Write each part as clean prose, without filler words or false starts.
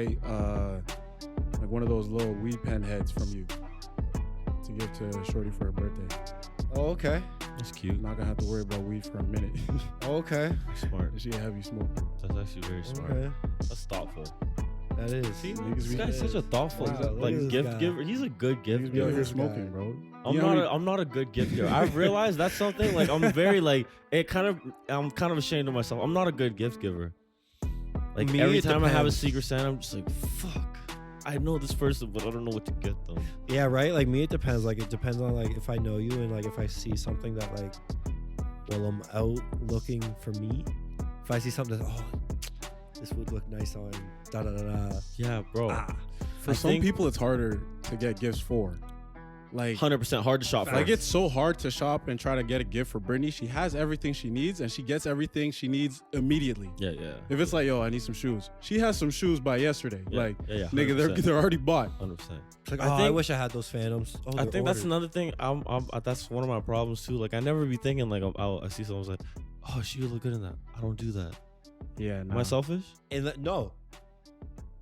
buy like one of those little weed pen heads from you to give to Shorty for her birthday. Oh, okay. That's cute. Not gonna have to worry about weed for a minute. Okay. Smart. She a heavy smoker. That's actually very smart. Okay. That's thoughtful. That is. See, Niggas this be- guy's such a thoughtful, Wow, look at like this gift guy. giver. He's a good gift Niggas be out giver. here This smoking, guy. bro. I'm You know how not. many- I'm not a good gift giver. I've realized that's something. Like I'm very like it. I'm kind of ashamed of myself. I'm not a good gift giver. Like Me, every it time I have a depends. Secret Santa, I'm just like, fuck. I know this person, but I don't know what to get them. Yeah, right. Like me, it depends. Like it depends on like if I know you and like if I see something that like while I'm out looking for me, if I see something that this would look nice on da da da da. Yeah, bro. For I some think- people, it's harder to get gifts for. Like, 100% hard to shop for. like it's so hard to shop and try to get a gift for Brittany. She has everything she needs, and she gets everything she needs immediately. Yeah, yeah. If it's like, yo, I need some shoes. She has some shoes by yesterday. Yeah, Like, yeah, nigga, 100%. they're already bought. 100%. It's like, I I think- wish I had those Phantoms. Oh, I they're think that's ordered. another thing. That's one of my problems too. Like I never be thinking like I see someone's like, oh, she would look good in that. I don't do that. Yeah, Am I selfish? No.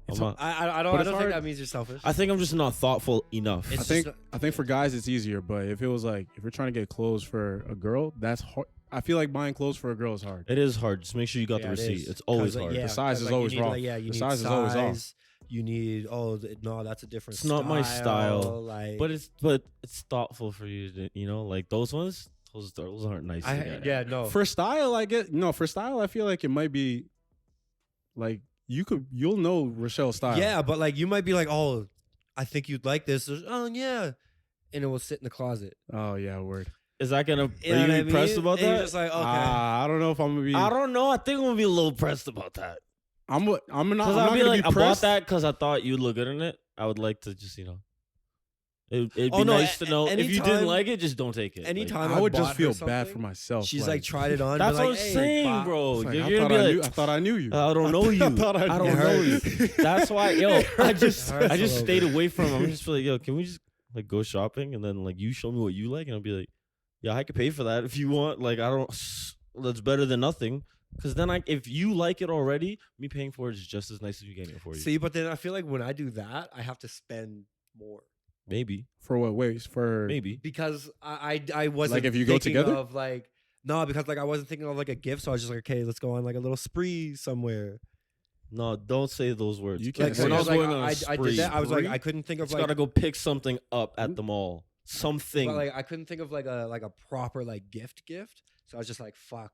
I'm not. I don't But it's think hard- that means you're selfish. I think I'm just not thoughtful enough. It's I think for guys it's easier, but if it was like if you're trying to get clothes for a girl, that's hard. I feel like buying clothes for a girl is hard. It is hard. Just make sure you got Yeah, the it receipt. is. It's always 'Cause, hard. yeah, The size 'cause, is like, always you need, wrong. like, yeah, you The need size is always off. size. You need no, that's a different. It's not my style, Like, But it's thoughtful for you to like those ones. Those aren't nice. to get. yeah, no. For style, I get no. For style, I feel like it might be like you'll know Rochelle's style. Yeah, but like you might be like, oh, I think you'd like this. Oh yeah, and it will sit in the closet. Oh yeah, word. Is that gonna? You Are know you what I gonna be pressed mean? about And you're that? just like, okay. I don't know if I'm gonna be. I don't know. I think I'm gonna be a little pressed about that. I'm not. I'm Because not I'll be gonna like, be I bought pressed. that because I thought you'd look good in it. I would like to just it'd be Oh, no, nice to know. If you didn't anytime- like it, just don't take it. Like, Anytime I would bought just her feel bad something, for myself. She's like tried it on. that's been what like, I'm hey, saying, bye. bro. It's like, You're I gonna thought be I like, knew. I thought I knew you. I don't know you. I thought I don't knew know you. you. That's why, yo, I just It hurts a little stayed bit. away from him. I'm just like, yo, can we just like go shopping and then like you show me what you like and I'll be like, yeah, I could pay for that if you want. Like I don't. That's better than nothing. Because then if you like it already, me paying for it is just as nice as you getting it for you. See, but then I feel like when I do that, I have to spend more Maybe, For what? Wait, for maybe. because I wasn't Like, if you go thinking together? of like no, because like I wasn't thinking of like a gift, so I was just like, okay, let's go on like a little spree somewhere. No, don't say those words. You can't Like say when I because, was like, going on a I spree, did that. I was like, Spree? I couldn't think of it's like, gotta go pick something up at the mall. Something. but, like I couldn't think of like a proper like gift. So I was just like, fuck.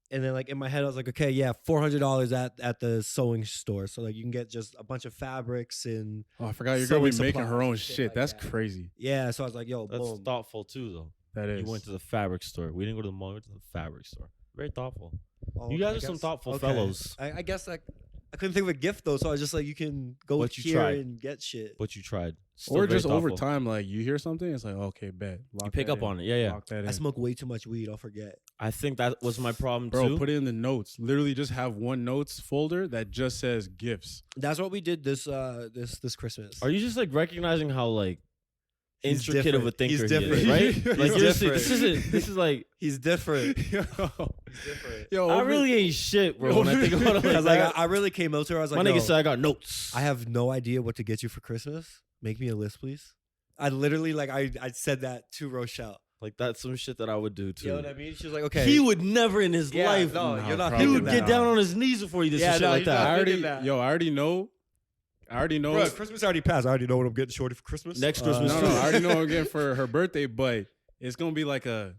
And then like in my head, I was like, okay, yeah, $400 at the sewing store. So like you can get just a bunch of fabrics and Oh, I forgot you're gonna be sewing making her supplies own and shit shit. like That's that. crazy. yeah. So I was like, yo, That's boom. thoughtful too, though. That is. You went to the fabric store. We didn't go to the mall. We went to the fabric store. Very thoughtful. Oh, You guys I are some guess- thoughtful okay. fellows. I guess like I couldn't think of a gift though, so I was just like, you can go But you here tried. and get shit. But you tried. Still Or very just over thoughtful. time, like you hear something, it's like okay, bet. You pick up on it. Yeah, yeah. Lock that in. I smoke way too much weed. I'll forget. I think that was my problem Bro, too. put it in the notes. Literally, just have one notes folder that just says gifts. That's what we did this Christmas. Are you just like recognizing how like He's intricate of a different. He's thinker he is, different. right? Like He's you're saying, different. this is like He's different. Yo, He's different. yo, I really ain't shit, bro. When I think about it, Because like, like I really came out to her. I was like, my nigga "Yo, said I got notes. I have no idea what to get you for Christmas. Make me a list, please." I literally like I said that to Rochelle. Like that's some shit that I would do too. You know what I mean? She was like, "Okay." He would never in his Yeah, life. no, Nah, you're not. probably He thinking would that. get down on his knees before he did Yeah, some shit no, like he's that. not. I thinking that. I already know. Bro, Christmas already passed. I already know what I'm getting Shorty for Christmas. Next Christmas No, too. I already know what I'm getting for her birthday, but it's gonna be like a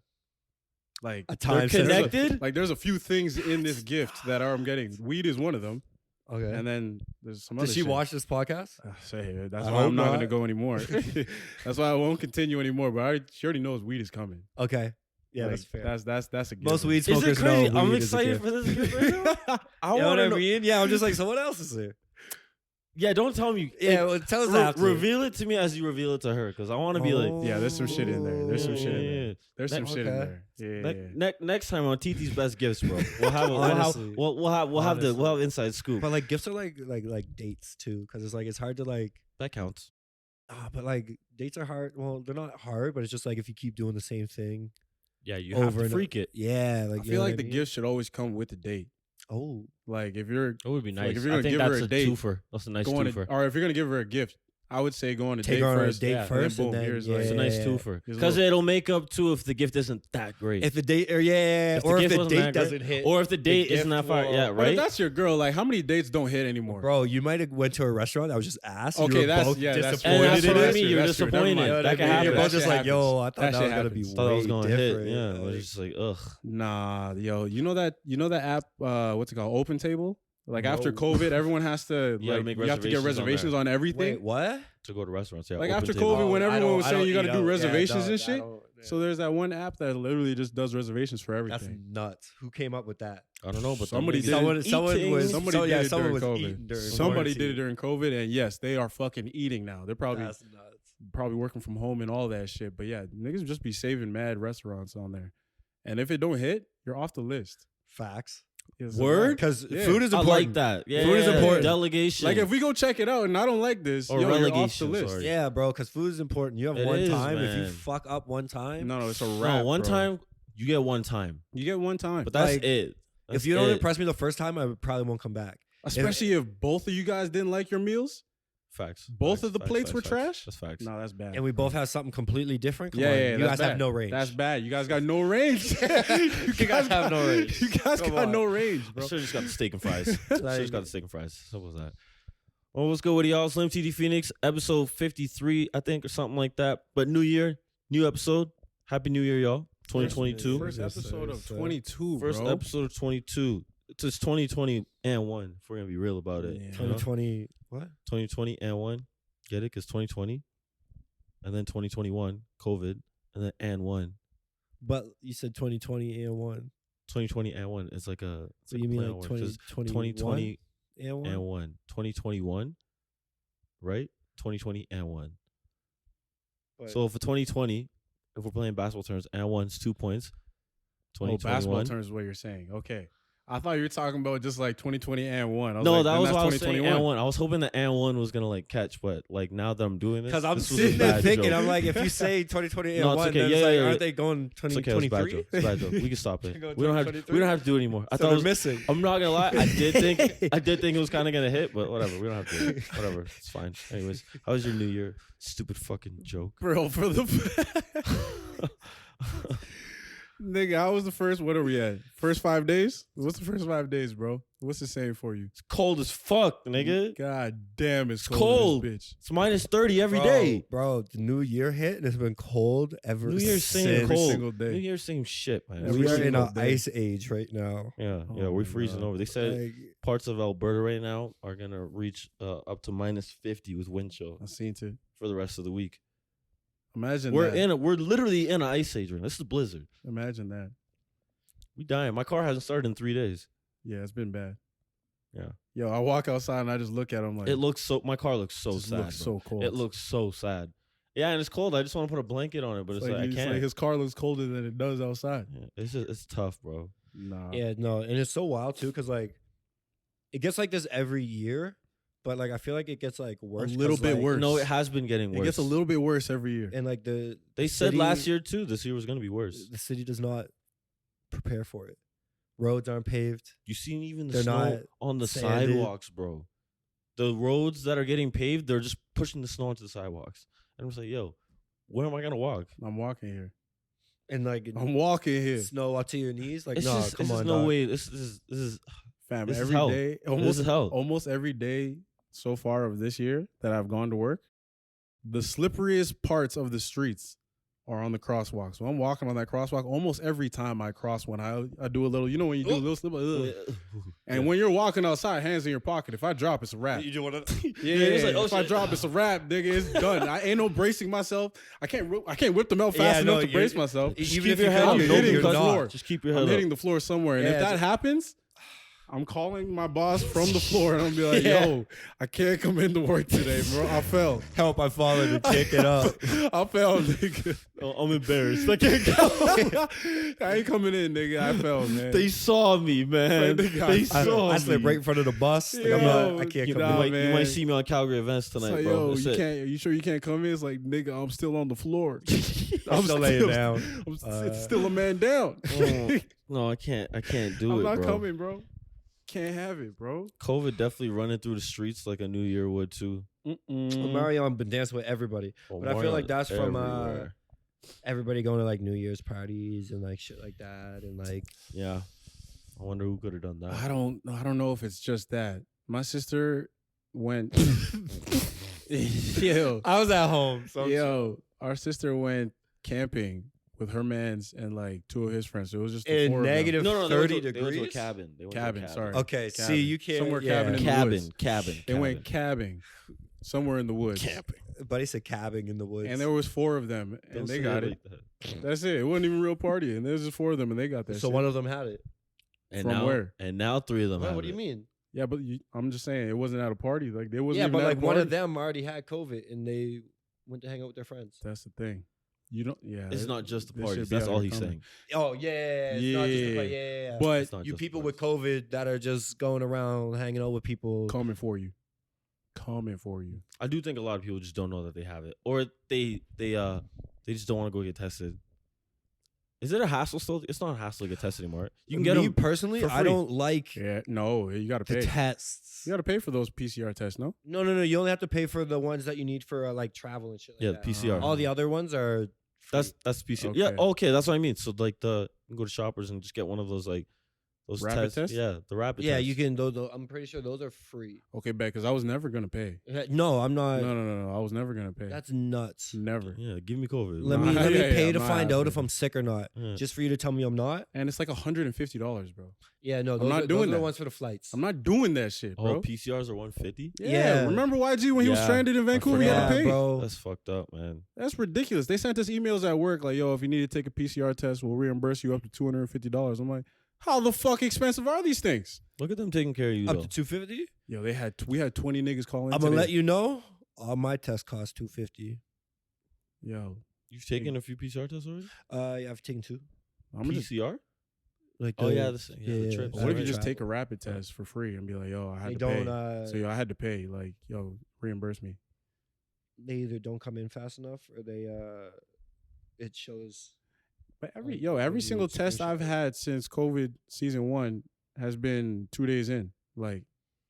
time They're connected? Like there's a few things in this gift that I'm getting. Weed is one of them, Okay. and then there's some other. Did she shit. watch this podcast? Say that's I why hope I'm not not. gonna go anymore. That's why I won't continue anymore. But she already knows weed is coming. Okay. Yeah, Like, that's fair. That's a gift. Most weed Is it smokers know crazy? I'm weed is a excited gift. for this gift right now. I You know want what to I know. mean? Yeah, I'm just like, someone else is there. Yeah, don't tell me. Yeah, well, tell us after. Reveal it to me as you reveal it to her, because I want to be like, Yeah, there's some shit in there. There's some shit in there. There's some shit in Okay. there. Yeah. next time on TT's best gifts, bro. We'll have Honestly. we'll have inside scoop. But like gifts are like dates too, because it's like it's hard to like. That counts. But like dates are hard. Well, they're not hard, but it's just like if you keep doing the same thing Yeah, you have over to and freak it. yeah, like I you feel know like what the mean? gift should always come with the date. Oh, Like if you're It would be Like, nice. if you're I gonna think give her that's a a date, twofer. That's a nice going twofer. or if you're gonna give her a gift, I would say go on a take date her on a first. date yeah, first, and and then boom, then here's yeah, like It's a nice yeah. twofer Here's a because little- it'll make up to if the gift isn't that great. if the date or If the or if gift the wasn't date that great, doesn't hit, or if the date isn't that gift far. will- Yeah, But if right. that's your girl, like how many dates don't hit anymore? bro, you might have went to a restaurant that was just ass. Okay, you were that's- both yeah, that's And that's true. what I That's mean. true, You're that's true. Never disappointed. mind. You know what That I can mean? happen. You're That both just shit like, yo, I thought That that shit was gonna be happens. Thought that was way going to hit. different. Yeah, I Like, was just like, ugh. Nah, yo, you know that app? What's it called? Open Table. Like after No. COVID, everyone has to You gotta like make you have to get reservations on reservations there. on everything. wait, what? To go to restaurants. Yeah. Like open after table. COVID, when I everyone don't- was I saying don't you got to eat do out. Yeah, reservations no, and I shit. don't- yeah. So there's that one app that literally just does reservations for That's everything. nuts. Who came up with that? I don't know, but Somebody them niggas did. Someone eating. was Somebody so, did yeah, it someone during was COVID. eating during Somebody did it quarantine. during COVID, and yes, they are fucking eating now. They're probably That's nuts. working from home and all that shit. But yeah, niggas just be saving mad restaurants on there. And if it don't hit, you're off the list. Facts. It's Word? Because Yeah. food is I important. like that. Yeah, Food is yeah, important. Delegation. like if we go check it out and I don't like this, Or yo, you're off the relegation, list. sorry. Yeah, bro. Because food is important. You have It one is, time. If you man. fuck up one time, No, it's a wrap. no, one bro. time you get one time, You get one time. but that's Like, it. That's if you don't it. impress me the first time, I probably won't come back. Especially if both of you guys didn't like your meals. Facts. Both Facts, of the facts, plates facts, were facts. trash? That's facts. No, that's bad. And we both have something completely different. Come yeah, on. yeah, You that's guys bad. have no range. That's bad. You guys got no range. you guys have no range. You guys Come got on. no range, I bro. should have just got the steak and fries. Should have Like- just got the steak and fries. Simple as that. Well, what's good with y'all? Slim TD Phoenix, episode 53, I think, or something like that. But new year, new episode. Happy New Year, y'all. 2022. First episode of 22, First bro. episode of 22. It's 2020 and 1, if we're going to be real about it. Yeah. You know? 2020. What? 2020 and 1. Get it? Because 2020. And then 2021, COVID. And then and 1. But you said 2020 and one. 2020 and 1. It's like a. It's So like you a mean play on like words, 'cause 2020 2020 and one? and 1. 2021, right? 2020 and 1. But- So for 2020, if we're playing basketball terms, and 1's 2 points. Oh, basketball 2021. terms is what you're saying. Okay. I thought you were talking about just like 2020 and 1. I was No, like, that then was that's what I was saying. 2021. And 1. I was hoping the and 1 was gonna like catch, but like now that I'm doing this, Because I'm this was a sitting there bad thinking, joke. I'm like, if you say 2020 and No, it's one, okay. then Yeah, it's like, yeah, yeah. aren't they going It's okay. It's a bad 2023? joke. It's a bad joke. We can stop it. Can go We don't have. We 2023? don't have to do it anymore. I So thought it they're was, missing. I'm not gonna lie. I did think it was kind of gonna hit, but whatever. We don't have to. Do it. Whatever. It's fine. Anyways, how was your New Year? Stupid fucking joke. Bro, for the. Nigga, how was the first? What are we at? First 5 days? What's the first 5 days, bro? What's it saying for you? It's cold as fuck, nigga. God damn, it's It's cold. cold. in this bitch. It's minus 30 every day. Bro, the new year hit and it's been cold ever New Year's since. same Every cold. single day. New Year's same shit, man. Every We are in single an day. ice age right now. Yeah, Oh yeah, we're my freezing God. over. They said Like, parts of Alberta right now are gonna reach up to minus 50 with wind chill I seen it. for the rest of the week. Imagine We're that. we're literally in an ice age right now. This is a blizzard. Imagine that. We dying. My car hasn't started in 3 days. Yeah, it's been bad. Yeah. Yo, I walk outside and I just look at him like It looks so. My car looks so just sad. looks bro. so cold. It looks so sad. Yeah, and it's cold. I just want to put a blanket on it, but it's like, I it's can't. like his car looks colder than it does outside. Yeah, it's tough, bro. Nah. yeah, no, and it's so wild too, because like it gets like this every year, but like I feel like it gets like worse. little 'cause, bit like, worse. No, it has been getting worse. It gets a little bit worse every year. And like the They said city- last year too. This year was gonna be worse. the city does not prepare for it. Roads aren't paved. You seen even the They're snow not on the sanded. sidewalks, bro. The roads that are getting paved, they're just pushing the snow onto the sidewalks. And I'm just like, yo, where am I gonna walk? I'm walking here. And like I'm walking here. snow up to your knees. Like, It's no, just, come it's on, just no dog. way. This is Fam, This is every hell. day, This is hell. almost every day so far of this year that I've gone to work, the slipperiest parts of the streets are on the crosswalk. So I'm walking on that crosswalk almost every time I cross one. I do a little, you know, when you do a little slip, and when you're walking outside, hands in your pocket. If I drop, it's a wrap. You do want to? Yeah, it's like, oh, if I shit. drop, it's a wrap, nigga. It's done. I ain't no bracing myself. I can't whip them out fast Yeah, enough no, to you're- brace myself. Just Even keep if your you head could, up. I'm you're hitting the not. floor. Just keep your head I'm up. hitting the floor somewhere, and Yeah, if that just- happens, I'm calling my boss from the floor, and I'm be like, Yeah. "Yo, I can't come into work today, bro. I fell. Help! I fallen and kick it up. I fell, nigga. Oh, I'm embarrassed. I can't go. I ain't coming in, nigga. I fell, man. They saw me, man. Like, nigga, They I, saw I slept me. right in front of the bus. Like, I'm Yo, not, I can't You, come nah, in. might, you man. might see me on Calgary events It's tonight, like, bro. yo, That's you it. can't. You sure you can't come in? It's like, nigga, I'm still on the floor. I'm still laying down. I'm still a man down. Oh, no, I can't do I'm it, not bro. coming, bro. Can't have it, bro. COVID definitely running through the streets like a New Year would too. Marion been dancing with everybody, Oh, but I feel like Mario that's from everywhere. everybody going to like New Year's parties and like shit like that, and like Yeah. I wonder who could have done that. I don't know if it's just that. My sister went. Yo, I was at home. So our sister went camping with her mans and like 2 of his friends. So it was just the in 4 of them. negative No, 30 they went to a degrees. cabin. They went to a Cabin, sorry. Okay, Cabin. see, you can't. Somewhere yeah. cabin in the Cabin, woods. cabin. They went cabbing somewhere in the woods. Buddy said cabbing in the woods. And there was 4 of them, and Don't they say got it it. like that. That's it. It wasn't even a real party, and there was just 4 of them, and they got that. so shit. one of them had it. And From now, where? And now 3 of them. What have do you it. mean? Yeah, but I'm just saying it wasn't at a party. Like they wasn't. Yeah, even but at a like one party. of them already had COVID and they went to hang out with their friends. That's the thing. You don't. Yeah, It's not just the this parties. should be That's out all here he's coming. saying. Oh yeah, it's not just the yeah. But It's not You just people the with parties. COVID that are just going around hanging out with people. coming for you. Coming for you. I do think a lot of people just don't know that they have it, or they just don't want to go get tested. Is it a hassle still? It's not a hassle to get tested anymore. You can get Me them. personally, for I free. don't like Yeah. No, you got to the pay. tests. You got to pay for those PCR tests. No. No. You only have to pay for the ones that you need for like travel and shit. Like Yeah, that. PCR. All the other ones are. Free. That's PCR. Yeah, Okay. okay, that's what I mean. So like you can go to Shoppers and just get one of those like those Rapid tests. tests? Yeah, the rapid yeah, tests. you can. Those, I'm pretty sure those are free. Okay, bet because I was never gonna pay. No, I'm not. No. I was never gonna pay. That's nuts. Never. Yeah, give me COVID. Let Nah, me yeah, pay yeah, to I'm find not out if happening. I'm sick or not, Yeah. just for you to tell me I'm not. And it's like $150, bro. Yeah, no, I'm those not are, doing those are that. the ones for the flights. I'm not doing that shit, bro. Oh, PCRs are 150. yeah. Yeah. Remember YG when he was Yeah. stranded in Vancouver? He had yeah, to pay. bro. That's fucked up, man. That's ridiculous. They sent us emails at work like, "Yo, if you need to take a PCR test, we'll reimburse you up to $250." I'm like, how the fuck expensive are these things? Look at them taking care of you Up though. to 250. Yo, we had 20 niggas calling. I'm gonna let you know. All my tests cost 250. Yo, You've taken a few PCR tests already? Yeah, I've taken 2. I'm gonna just. PCR? Like Oh the- yeah, the yeah, trips. What if you Right. just take a rapid test for free and be like, "Yo, I they had to don't. pay." So yo, I had to pay. Like, yo, reimburse me. They either don't come in fast enough or they it shows. But Like, every maybe single it's test sufficient. I've had since COVID season 1 has been 2 days in. Like,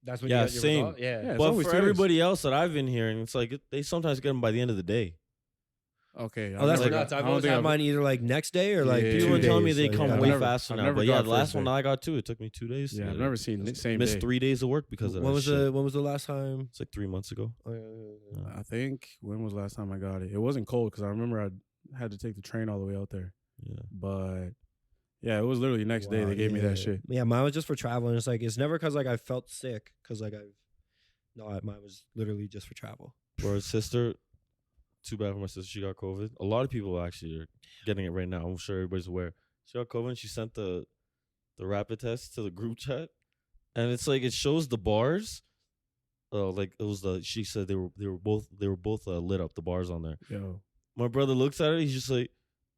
That's when Yeah, you get your same. result? Yeah. Yeah. It's But always for 2 days. everybody else that I've been hearing, it's like they sometimes get them by the end of the day. okay. Oh, that's never nuts. got- I've I don't always think had I've- mine either like next day or like Yeah, People 2 were days. telling me they so, come yeah. way I've faster I've now. never But yeah, got the last first one day. I got too, it took me 2 days. Yeah, to I've get never it. seen the same Missed day. 3 days of work because of When that was shit. the last time? It's like 3 months ago. Oh, yeah. I think when was the last time I got it? It wasn't cold because I remember I had to take the train all the way out there. Yeah. But yeah, it was literally the next day Wow, they gave me yeah. that shit. Yeah, mine was just for travel, and it's like it's never because like I felt sick because like mine was literally just for travel. For his sister, too bad for my sister. She got COVID. A lot of people actually are getting it right now. I'm sure everybody's aware. She got COVID. And she sent the rapid test to the group chat, and it's like it shows the bars. Like it was the. She said they were both lit up. The bars on there. Yo, My brother looks at it. He's just like,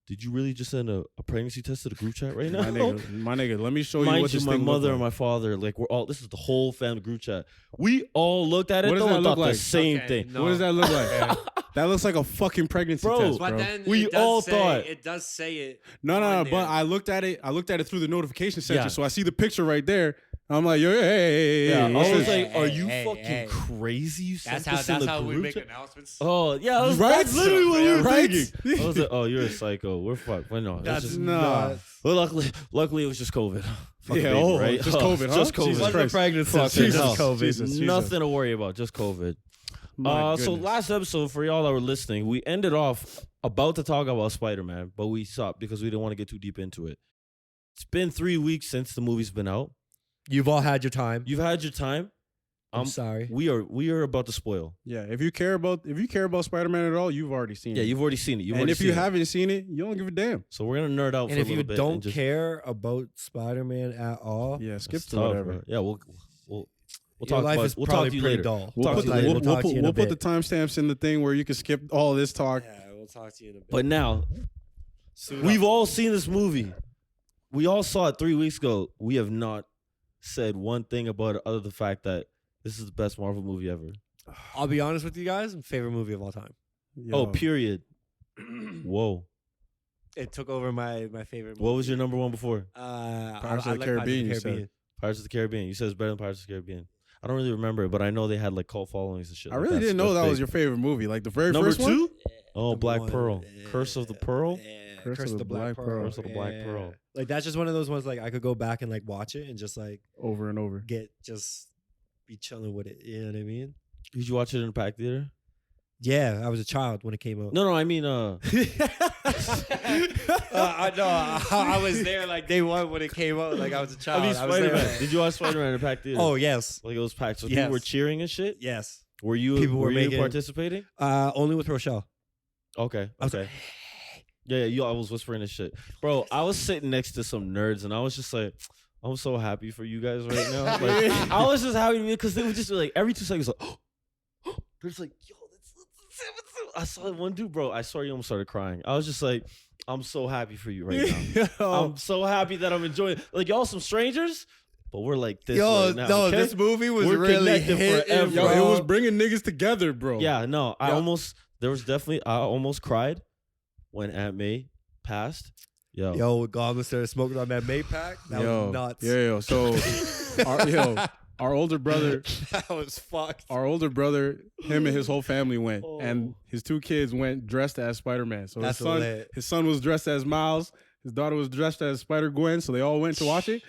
"Did you really just send a pregnancy test to the group chat right now?" my nigga, let me show you Mind what you, this my thing mother look and like. my father, like we're all. This is the whole family group chat. We all looked at it What does though that and look thought like? the same Okay, thing. no. What does that look like? That looks like a fucking pregnancy Bro, test, but bro. we all thought- it does say it. No, on but there. I looked at it through the notification section, Yeah. so I see the picture right there. I'm like, yo, hey, Yeah, I what's was this? like, "Are you hey, fucking hey. crazy? You sent this in That's the how we group make chat?" announcements. Oh yeah, Right? that's literally what we were Right? thinking. I was like, "Oh, you're a psycho. We're fucked." But no, it's That's just, Nah. well, luckily it was just COVID. Fuck Yeah, baby, oh, right? just COVID, huh? Just COVID. Jesus What's the Christ. pregnancy? Fuck test? Jesus, COVID. Jesus. Nothing to worry about. Just COVID. My So goodness. last episode, for y'all that were listening, we ended off about to talk about Spider-Man, but we stopped because we didn't want to get too deep into it. It's been 3 weeks since the movie's been out. You've all had your time. You've had your time. I'm sorry. We are about to spoil. Yeah, if you care about Spider-Man at all, you've already seen Yeah, it. you've already seen it. You've And already if you seen it. haven't seen it, you don't give a damn. So we're gonna nerd out And for if a you little bit. don't and just, care about Spider-Man at all, Yeah, skip That's to tough, whatever. bro. Yeah, we'll your talk life about is we'll talk probably to you pretty later. dull. We'll talk to you later. We'll talk to you in a We'll put the bit. timestamps in the thing where you can skip all this talk. Yeah, we'll talk to you in a bit. But now we've all seen this movie. We all saw it 3 weeks ago. We have not said one thing about it other than the fact that this is the best Marvel movie ever. I'll be honest with you guys, favorite movie of all time. Oh, Yo, period. Whoa. It took over my favorite movie. What was your number one before? Pirates I of the like Caribbean, you said. Pirates Pirates of the Caribbean. You said it's better than Pirates of the Caribbean. I don't really remember it, but I know they had like cult followings and shit. I like really didn't know that big. was your favorite movie. Like the very Number first one. 2? Oh, Number Black one. Pearl. Curse of the Pearl. Curse of the Black Pearl. Curse of the Black Pearl. Like that's just one of those ones like I could go back and like watch it and just like Over and over. be chilling with it. You know what I mean? Did you watch it in a packed theater? Yeah, I was a child when it came out. No, I mean, I know. I was there like day one when it came out. Like I was a child. I mean, I was there. Spider-Man. Did you watch Spider-Man in a packed theater? Oh yes, Like it was packed. So Yes. people were cheering and shit? yes. Were you People were you making- participating? Only with Rochelle. Okay. I was Okay. like, Yeah, I was whispering this shit. Bro, I was sitting next to some nerds and I was just like, I'm so happy for you guys right now. Like, I was just happy because they would just be like, every 2 seconds, like, they're just like, yo, let's I saw one dude, bro. I saw he almost started crying. I was just like, I'm so happy for you right now. I'm so happy that I'm enjoying it. Like, y'all some strangers, but we're like this right now. Okay? this movie was We're really connected hitting, forever. Yo, bro. it was bringing niggas together, bro. Yeah, no, I Yeah. almost, there was definitely, I almost cried when Aunt May passed. Yo, when Goblin started smoking on that May pack, that was nuts. Yeah, so our older brother, that was fucked. him and his whole family went, Oh. and his 2 kids went dressed as Spider-Man. So That's lit. his son was dressed as Miles, his daughter was dressed as Spider-Gwen. So they all went to watch it.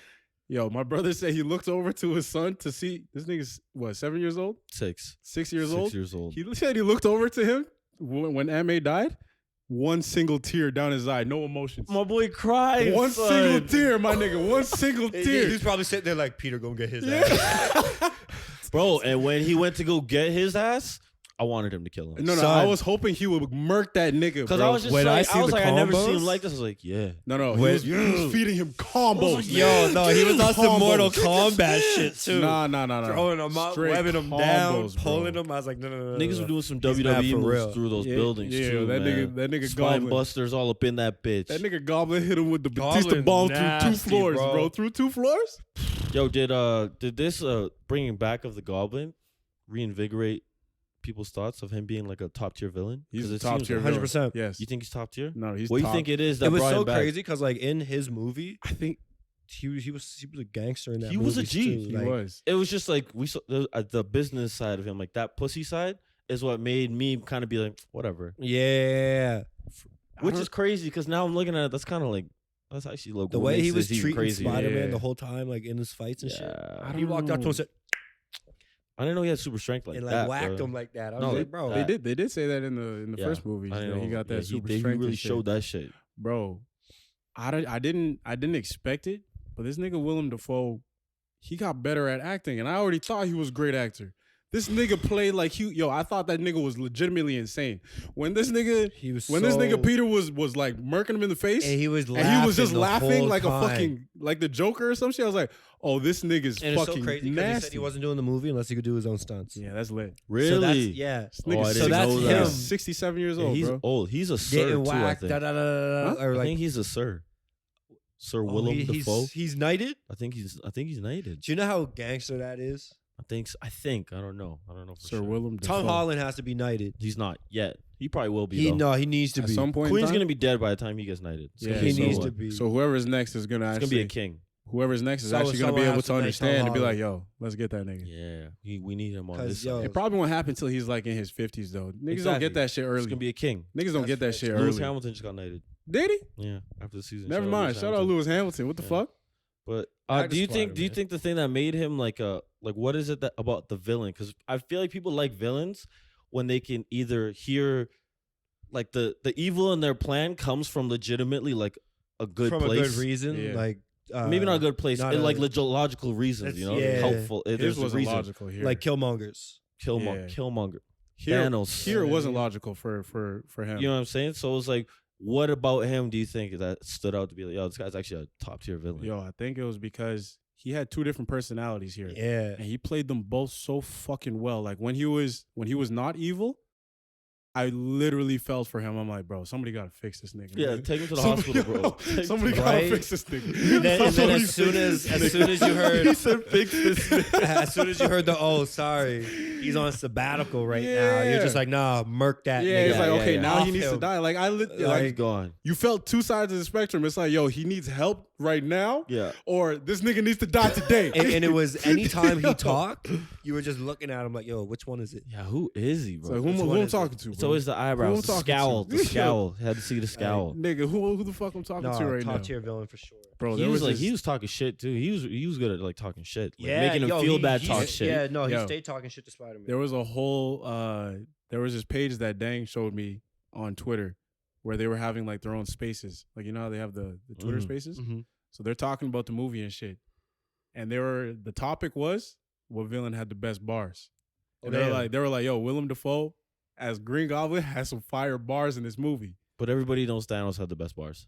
Yo, my brother said he looked over to his son to see this nigga's what, 7 years old, 6 6 years old. 6 years old. He said he looked over to him when Aunt May died. One single tear down his eye, no emotions. My boy cried. One son. single tear, my nigga. One single tear. He's probably sitting there like, Peter gonna get his ass. Bro, and when he went to go get his ass, I wanted him to kill him. No, Son. I was hoping he would murk that nigga, Because bro. I was just When I like, see I was the like, I never seen him combos- like this. I was like, yeah. No, When- he was feeding him combos. Yo, no, he was on some Combos. Mortal Kombat shit too. Nah. Throwing him up, Straight webbing him down, combos, bro. pulling him. I was like, no. Niggas were doing some He's mad WWE for moves real. through those buildings Yeah, too, that man. nigga Spine Goblin. busters all up in that bitch. That nigga Goblin hit him with the Goblin's Batista bomb through 2 nasty, floors, bro. bro. Through 2 floors? Yo, did this bringing back of the Goblin reinvigorate people's thoughts of him being like a top tier villain? He's 'Cause a it top seems tier like- villain. 100%. Yes. You think he's top tier? No, he's What do top. you think it is that It was brought so him back? crazy because like in his movie, I think he was a gangster in that He movie. was a G. Too. he Like, was. It was just like we saw the business side of him, like that pussy side, is what made me kind of be like, whatever. Yeah, Which is crazy because now I'm looking at it. That's kind of like that's actually low. the way he was treating crazy. Spider-Man Yeah. the whole time, like in his fights and shit. Yeah. He walked up to him and said, I didn't know he had super strength like and that. like whacked bro. him like that. I No, was they- like, bro, They did say that in the Yeah. first movie. I didn't He know. got that Yeah, super he strength. really and shit. showed that shit. Bro, I didn't expect it, but this nigga Willem Dafoe, he got better at acting, and I already thought he was a great actor. This nigga played like I thought that nigga was legitimately insane. When this nigga he was this so- nigga Peter was like murking him in the face, and he was and he was just the laughing whole like time. a fucking like the Joker or some shit. I was like, oh, this nigga's And it's fucking so crazy because he nasty. said he wasn't doing the movie unless he could do his own stunts. Yeah, that's lit. Really? So that's, yeah. This Oh, nigga's I So didn't that's know him. that. 67 years Yeah, old, he's bro. old. He's a sir Getting too. I whacked, think. da, da, da, da, da, Huh? or I like think he's a sir. Sir oh, Willem he's Dafoe. he's knighted. I think he's knighted. Do you know how gangster that is? I think. I don't know. I don't know for Sir sure. Willem Tom Dafoe. Holland has to be knighted. He's not yet. He probably will be. He though. he needs to At be. some point in Queen's time? gonna be dead by the time he gets knighted. It's Yeah, gonna be he needs someone. to be. So whoever's next is gonna It's actually gonna be a king. whoever's next is So actually gonna be someone able has to to make Tom understand and be like, Holland. yo, let's get that nigga. Yeah, we need him on 'Cause, this side. yo, It probably won't happen until he's like in his 50s though. Niggas don't get that shit It's early. gonna be a king. Niggas don't get that That's shit Lewis early. Hamilton just got knighted. Did he? Yeah, after the season. Never Shout out mind. Lewis Shout out Hamilton. Lewis Hamilton. What the Yeah. fuck? But Back do to you think Spider-Man. the thing that made him like what is it that about the villain? Because I feel like people like villains when they can either hear like the evil in their plan comes from legitimately like a good from place. a good reason, Yeah. like Maybe not a good place, not like a- logical reasons, you know, yeah. helpful. His There's a wasn't reason. logical here. like Killmongers. Yeah. Killmonger. here, Thanos. Here it wasn't Yeah. logical for him. You know what I'm saying? So it was like, what about him do you think that stood out to be like, yo, this guy's actually a top tier villain? Yo, I think it was because he had 2 different personalities here. Yeah, And he played them both so fucking well. Like when he was not evil, I literally felt for him. I'm like, bro, somebody gotta fix this nigga. Yeah, man. take him to the Somebody- hospital, bro. Take him Somebody to- gotta Right? fix this nigga. And then Somebody as soon fix as this soon as you heard, He said, "Fix this nigga." as soon as you heard sorry, he's on sabbatical right now. You're just Yeah. like, nah, murk that. Yeah, nigga. it's like, okay, now Off he needs to him. die. Like He's like gone. you felt 2 sides of the spectrum. It's like, yo, he needs help right now, Yeah. or this nigga needs to die today. And it was anytime he Yo. talked, you were just looking at him like, yo, which one is it? Yeah, who is he, It's bro? like, Which who one I'm is talking to? It's bro? always the eyebrows, the talking scowl, to? the scowl. Had to see the scowl. Nigga, who the fuck I'm talking No, to right top now? tier villain for sure. Bro, He there was like, this- he was talking shit too. He was good at like talking shit, like, Yeah, making him yo, feel he- bad, he- talk shit. Yeah, no, he Yo. stayed talking shit to Spider-Man. there was a whole there was this page that Dang showed me on Twitter where they were having like their own spaces. Like, you know how they have the Twitter Mhm. spaces? Mhm. So they're talking about the movie and shit. And the topic was what villain had the best bars. And they were like, yo, Willem Dafoe as Green Goblin has some fire bars in this movie. But everybody knows Thanos had the best bars.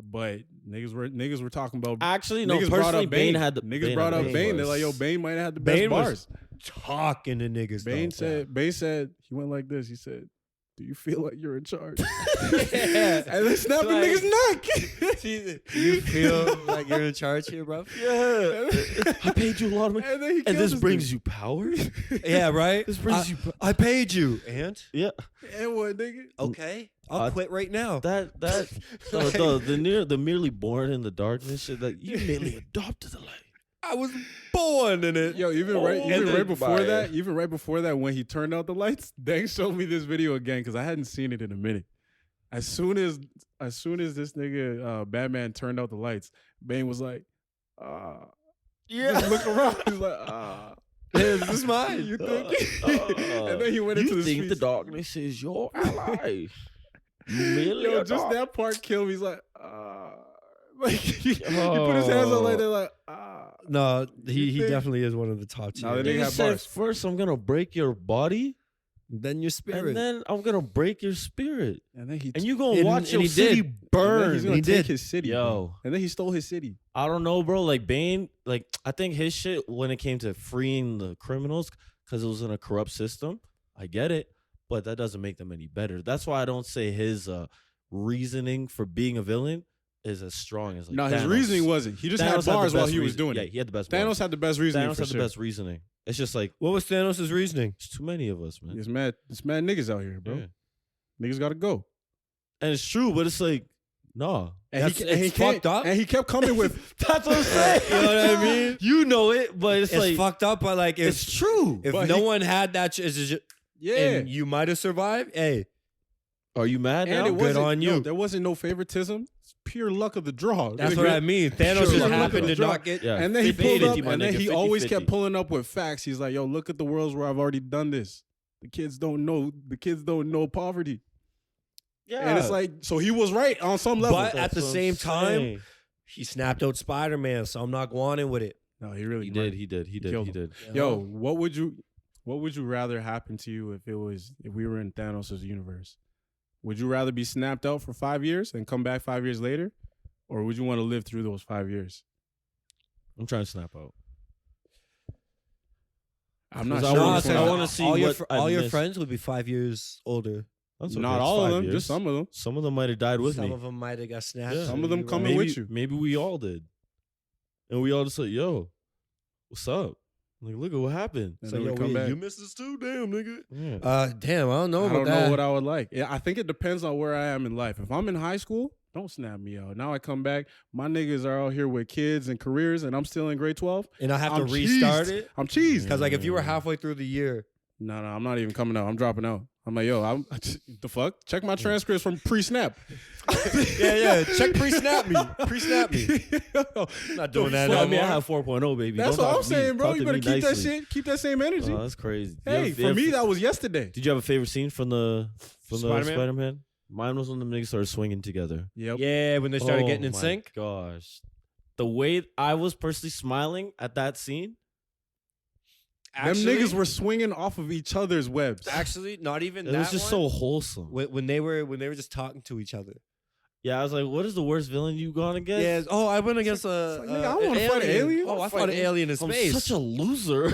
But niggas were talking about Actually, no. niggas brought Personally, up Bane had the niggas Bane brought had up the Bane. best They're like, yo, bars. Bane might have had the best Bane was bars. talking to niggas. Bane though. said he went like this. He said, "Do you feel like you're in charge?" Yeah. And they snapped the Like- nigga's neck. You feel like you're in charge here, bro? Yeah, I paid you a lot of money, And then he and killed this this brings dude. you power. Yeah, right. This brings you. I paid you, and Yeah, And what, nigga? okay, I'll quit right now. that the merely born in the darkness shit. That you merely adopted the light. I was born in it. Yo, even Oh, right and before then- that, when he turned out the lights, Dang showed me this video again because I hadn't seen it in a minute. As soon as this nigga Batman turned out the lights, Bane was like, just look around. He's like, Is this mine? you think? And then he went into You the think speech. the darkness is your ally? You merely Yo, just adopt- that part killed me. He's like, like he put his hands on like they're like, No, he You think- definitely is one of the top tier. Nah, they Nigga have said, bars. first I'm gonna break your body, Then your spirit. and then I'm gonna break your spirit, and then he and you gonna And- watch and your he city did. and then burn. he's gonna He take did. his city, Yo. bro. And then he stole his city. I don't know, bro. Like Bane, like I think his shit when it came to freeing the criminals because it was in a corrupt system. I get it, but that doesn't make them any better. That's why I don't say his reasoning for being a villain is as strong as like. No, his Thanos. reasoning wasn't. He just Thanos had the bars while best he was reason- doing Yeah, it. he had the best. Thanos bars. had the best reasoning Thanos for had sure. the best reasoning. It's just like What was Thanos' reasoning? it's too many of us, man. It's mad niggas out here, bro. Yeah. Niggas gotta go. And it's true, but it's like, nah. And It's fucked up. And he kept coming with That's what I'm saying. You know what I mean? You know it, but it's, It's like fucked up, but like if it's true. if But no he- one had that, yeah. and you might have survived. Hey, Are you mad And now? it good wasn't, on yo, you. there wasn't no favoritism. It's pure luck of the draw. that's Nigga. what I mean. Thanos Sure. just Sure. happened to Sure. not get. Yeah. And then he 50, pulled 50, up, my and then nigga, he 50, always 50. kept pulling up with facts. He's like, "Yo, look at the worlds where I've already done this. The kids don't know poverty." Yeah. And it's like, so he was right on some level. But at the That's what same I'm time, saying. he snapped out Spider-Man, so I'm not going in with it. no, he really he did. did, he did, he did, killed he him. did. Yo, what would you rather happen to you if we were in Thanos' universe? Would you rather be snapped out for 5 years and come back 5 years later, or would you want to live through those 5 years? I'm trying to snap out. I'm not 'Cause sure. I which wanna- one I wanna see all your what I've all your missed. friends would be 5 years older. That's okay, Not it's all of 5 them, years. just some of them. Some of them might have died with Some me. of them might have got snapped. Yeah. Some of them You're coming right. with you. Maybe we all did, and we all just like, "Yo, what's up?" Like, look at what happened. And So then we yo, come back. you missed this too, damn nigga. Yeah. Damn, I don't know I about don't that. know what I would like. Yeah, I think it depends on where I am in life. If I'm in high school, don't snap me out. Now I come back, my niggas are out here with kids and careers, and I'm still in grade 12. And I have to I'm restart cheesed. it I'm cheesed. because like if you were halfway through the year, No, I'm not even coming out. I'm dropping out. I'm like, yo, the fuck? Check my transcripts from pre-snap. yeah, check pre-snap me, pre-snap me. I'm not doing that. Well, No I mean, I more. have 4.0, baby. That's Don't what talk I'm to me. saying, bro. Talk You to better me keep that nicely. shit. Keep that same energy. Oh, that's crazy. Hey, for me, that was yesterday. Did you have a favorite scene from the Spider-Man? Spider-Man? Mine was when the niggas started swinging together. Yep. Yeah, when they started Oh getting in my sync. Gosh, the way I was personally smiling at that scene. Them niggas were swinging off of each other's webs. actually not even. It that was just one. so wholesome. when they were just talking to each other. Yeah, I was like, "What is the worst villain you gone against?" Yeah. Oh, I went against a. like, nigga, I wanna fight an alien. Oh, I fought an alien in I'm space. such a loser.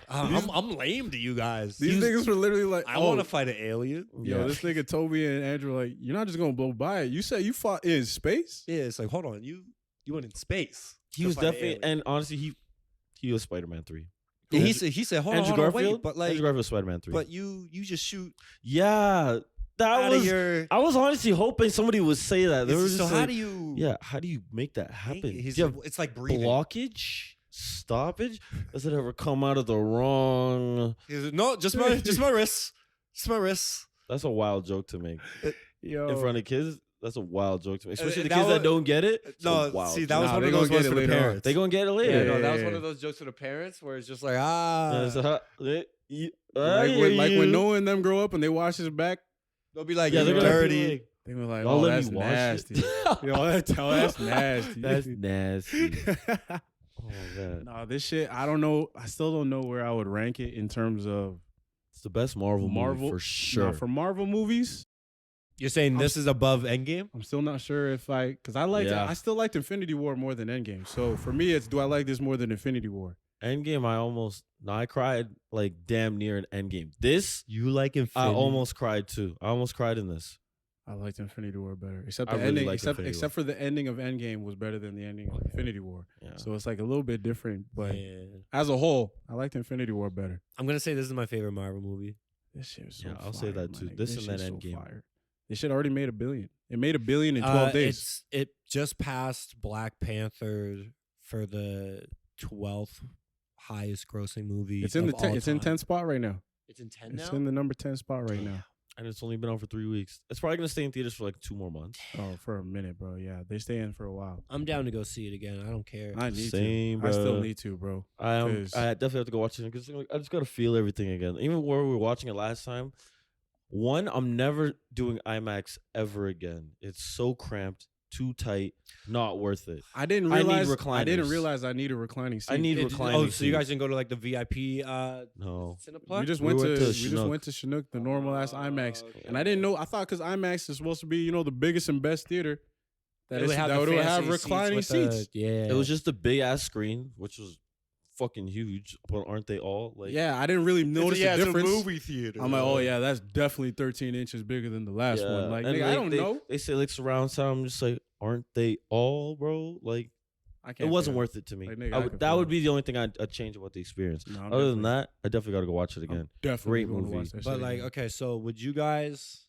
I'm lame to you guys. These niggas were literally like, I want to fight an alien. Yo, Yeah. this nigga Toby and Andrew like, you're not just gonna blow by it. You said you fought in space? Yeah, it's like, hold on, you went in space. He to was fight an definitely, alien. and honestly, he was Spider-Man 3. And he Andrew- said, hold Andrew on, Garfield, wait, but like, Andrew Garfield was Spider-Man 3. but you just shoot. Yeah, That out of was. your. I was honestly hoping somebody would say that. They were just So how like, do you? yeah, how do you make that happen? He's, Do you have it's like breathing. blockage, stoppage? Does it ever come out of the wrong? No, just my wrists. Just my wrists. That's a wild joke to make Yo, in front of kids. That's a wild joke to make, especially the that kids that was- don't get it. It's a No, wild see, that joke. was Nah, one they of those gonna ones get for it the later on. parents. They gonna get it later. Yeah, Yeah, no, that yeah, was one yeah. of those jokes for the parents where it's just like Yeah, it's like like when Noah and them grow up and they wash his back, they'll be like, yeah, they're you're gonna be dirty. like, they were like, y'all "Oh, let that's me wash nasty." it. Yo, that's nasty. That's nasty. Oh man, No, this shit, I don't know. I still don't know where I would rank it in terms of it's the best Marvel movie for sure. Nah, for Marvel movies, You're saying this is above Endgame? I'm still not sure if because I still liked Infinity War more than Endgame. So for me, it's do I like this more than Infinity War? Endgame, I cried like damn near an Endgame. This, You like I Infinity? almost cried too. I almost cried in this. I liked Infinity War better, except I the really ending. liked Infinity Except for the ending of Endgame was better than the ending of Infinity War. Yeah. So it's like a little bit different, but Yeah. as a whole, I liked Infinity War better. I'm gonna say this is my favorite Marvel movie. This shit was so Yeah, I'll say fire, that my too. nigga. This and shit's then Endgame. fire. This shit already made $1 billion. It made $1 billion in 12 days. It just passed Black Panther for the 12th highest grossing movie. It's in of all it's in time. 10th spot right now. It's in 10 It's now. in the number 10 spot right now. And it's only been out for 3 weeks. It's probably gonna stay in theaters for like 2 more months. Oh, for a minute, bro. Yeah, they stay in for a while. I'm down to go see it again. I don't care. I need Same, to. I still bro. need to, bro. I 'Cause- definitely have to go watch it because I just gotta feel everything again. Even where we were watching it last time, one, I'm never doing IMAX ever again. It's so cramped, too tight, not worth it. I didn't I need realize. I didn't recliners. realize I need a reclining seat. I need Oh, reclining. so you guys didn't go to like the VIP No. Cineplex? We just We went went to to we just Chinook. went to Chinook, the normal ass IMAX, okay. and I didn't know. I thought because IMAX is supposed to be the biggest and best theater that It it would have that the would have fancy seats reclining with the- seats. yeah. It was just a big ass screen, which was fucking huge. But aren't they all? Like, Yeah, I didn't really notice the difference. theater. I'm like, oh yeah, that's definitely 13 inches bigger than the last yeah. one. Like, And nigga, I don't they, know. They say like surround sound. I'm just like, aren't they all, bro? Like, I can't. it wasn't feel worth it to me. Like, nigga, I can that feel would it. be the only thing I'd change about the experience. No, I'm Other than definitely- that, I definitely got to go watch it again. I'm definitely Great gonna movie. watch that But shit like, again. okay, so would you guys,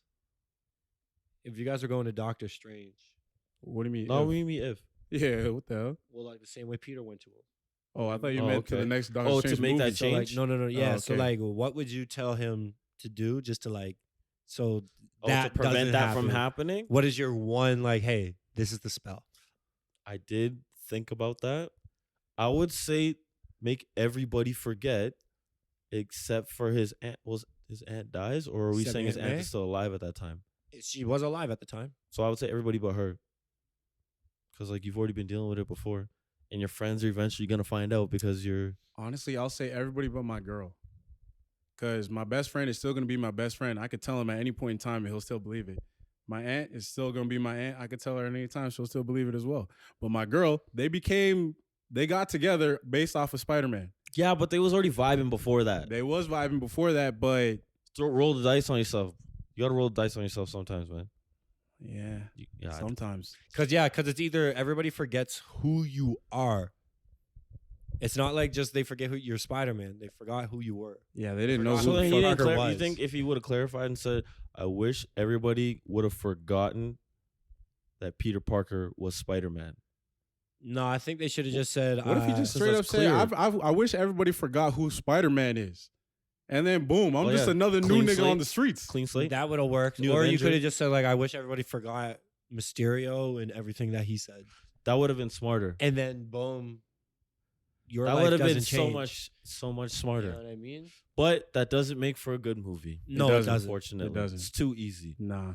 if you guys are going to Doctor Strange, What do you mean? No, if? we mean if. Yeah, what the hell? well, like the same way Peter went to him. Oh, I thought you Oh, meant to okay. the next Doctor Oh, to Strange make movie. that So like, change? no, yeah. So okay. like, what would you tell him to do just to like, so Oh, that to prevent doesn't that from happen? happening. What is your one like? Hey, this is the spell. I did think about that. I would say make everybody forget, except for his aunt. Was his aunt dies, or are we Except saying his Aunt aunt May? is still alive at that time? She was alive at the time. So I would say everybody but her, because like you've already been dealing with it before, and your friends are eventually gonna find out because you're. Honestly, I'll say everybody but my girl. Because my best friend is still going to be my best friend. I could tell him at any point in time and he'll still believe it. My aunt is still going to be my aunt. I could tell her at any time. She'll still believe it as well. But my girl, they got together based off of Spiderman. Yeah, but they was already vibing before that. They was vibing before that, but Roll the dice on yourself. You gotta roll the dice on yourself sometimes, man. yeah, I- sometimes. Cause it's either everybody forgets who you are. It's not like just they forget who you're Spider-Man. They forgot who you were. Yeah, they didn't know Forgot So who then the you, fuck. didn't Parker you was. think if he would have clarified and said, "I wish everybody would have forgotten that Peter Parker was Spider-Man." No, I think they should have just said. What if he just Since straight that's up said, clear. I wish everybody forgot who Spider-Man is. And then boom, I'm Oh, just yeah. another new Clean nix slate. on the streets. Clean slate. that would have worked? New Or you Avenger. could have just said like, I wish everybody forgot Mysterio and everything that he said, That would have been smarter. and then boom, your That life would have been doesn't change. so much You smarter. know what I mean? But that doesn't make for a good movie. No, it doesn't. Unfortunately, It doesn't. It's too easy. Nah.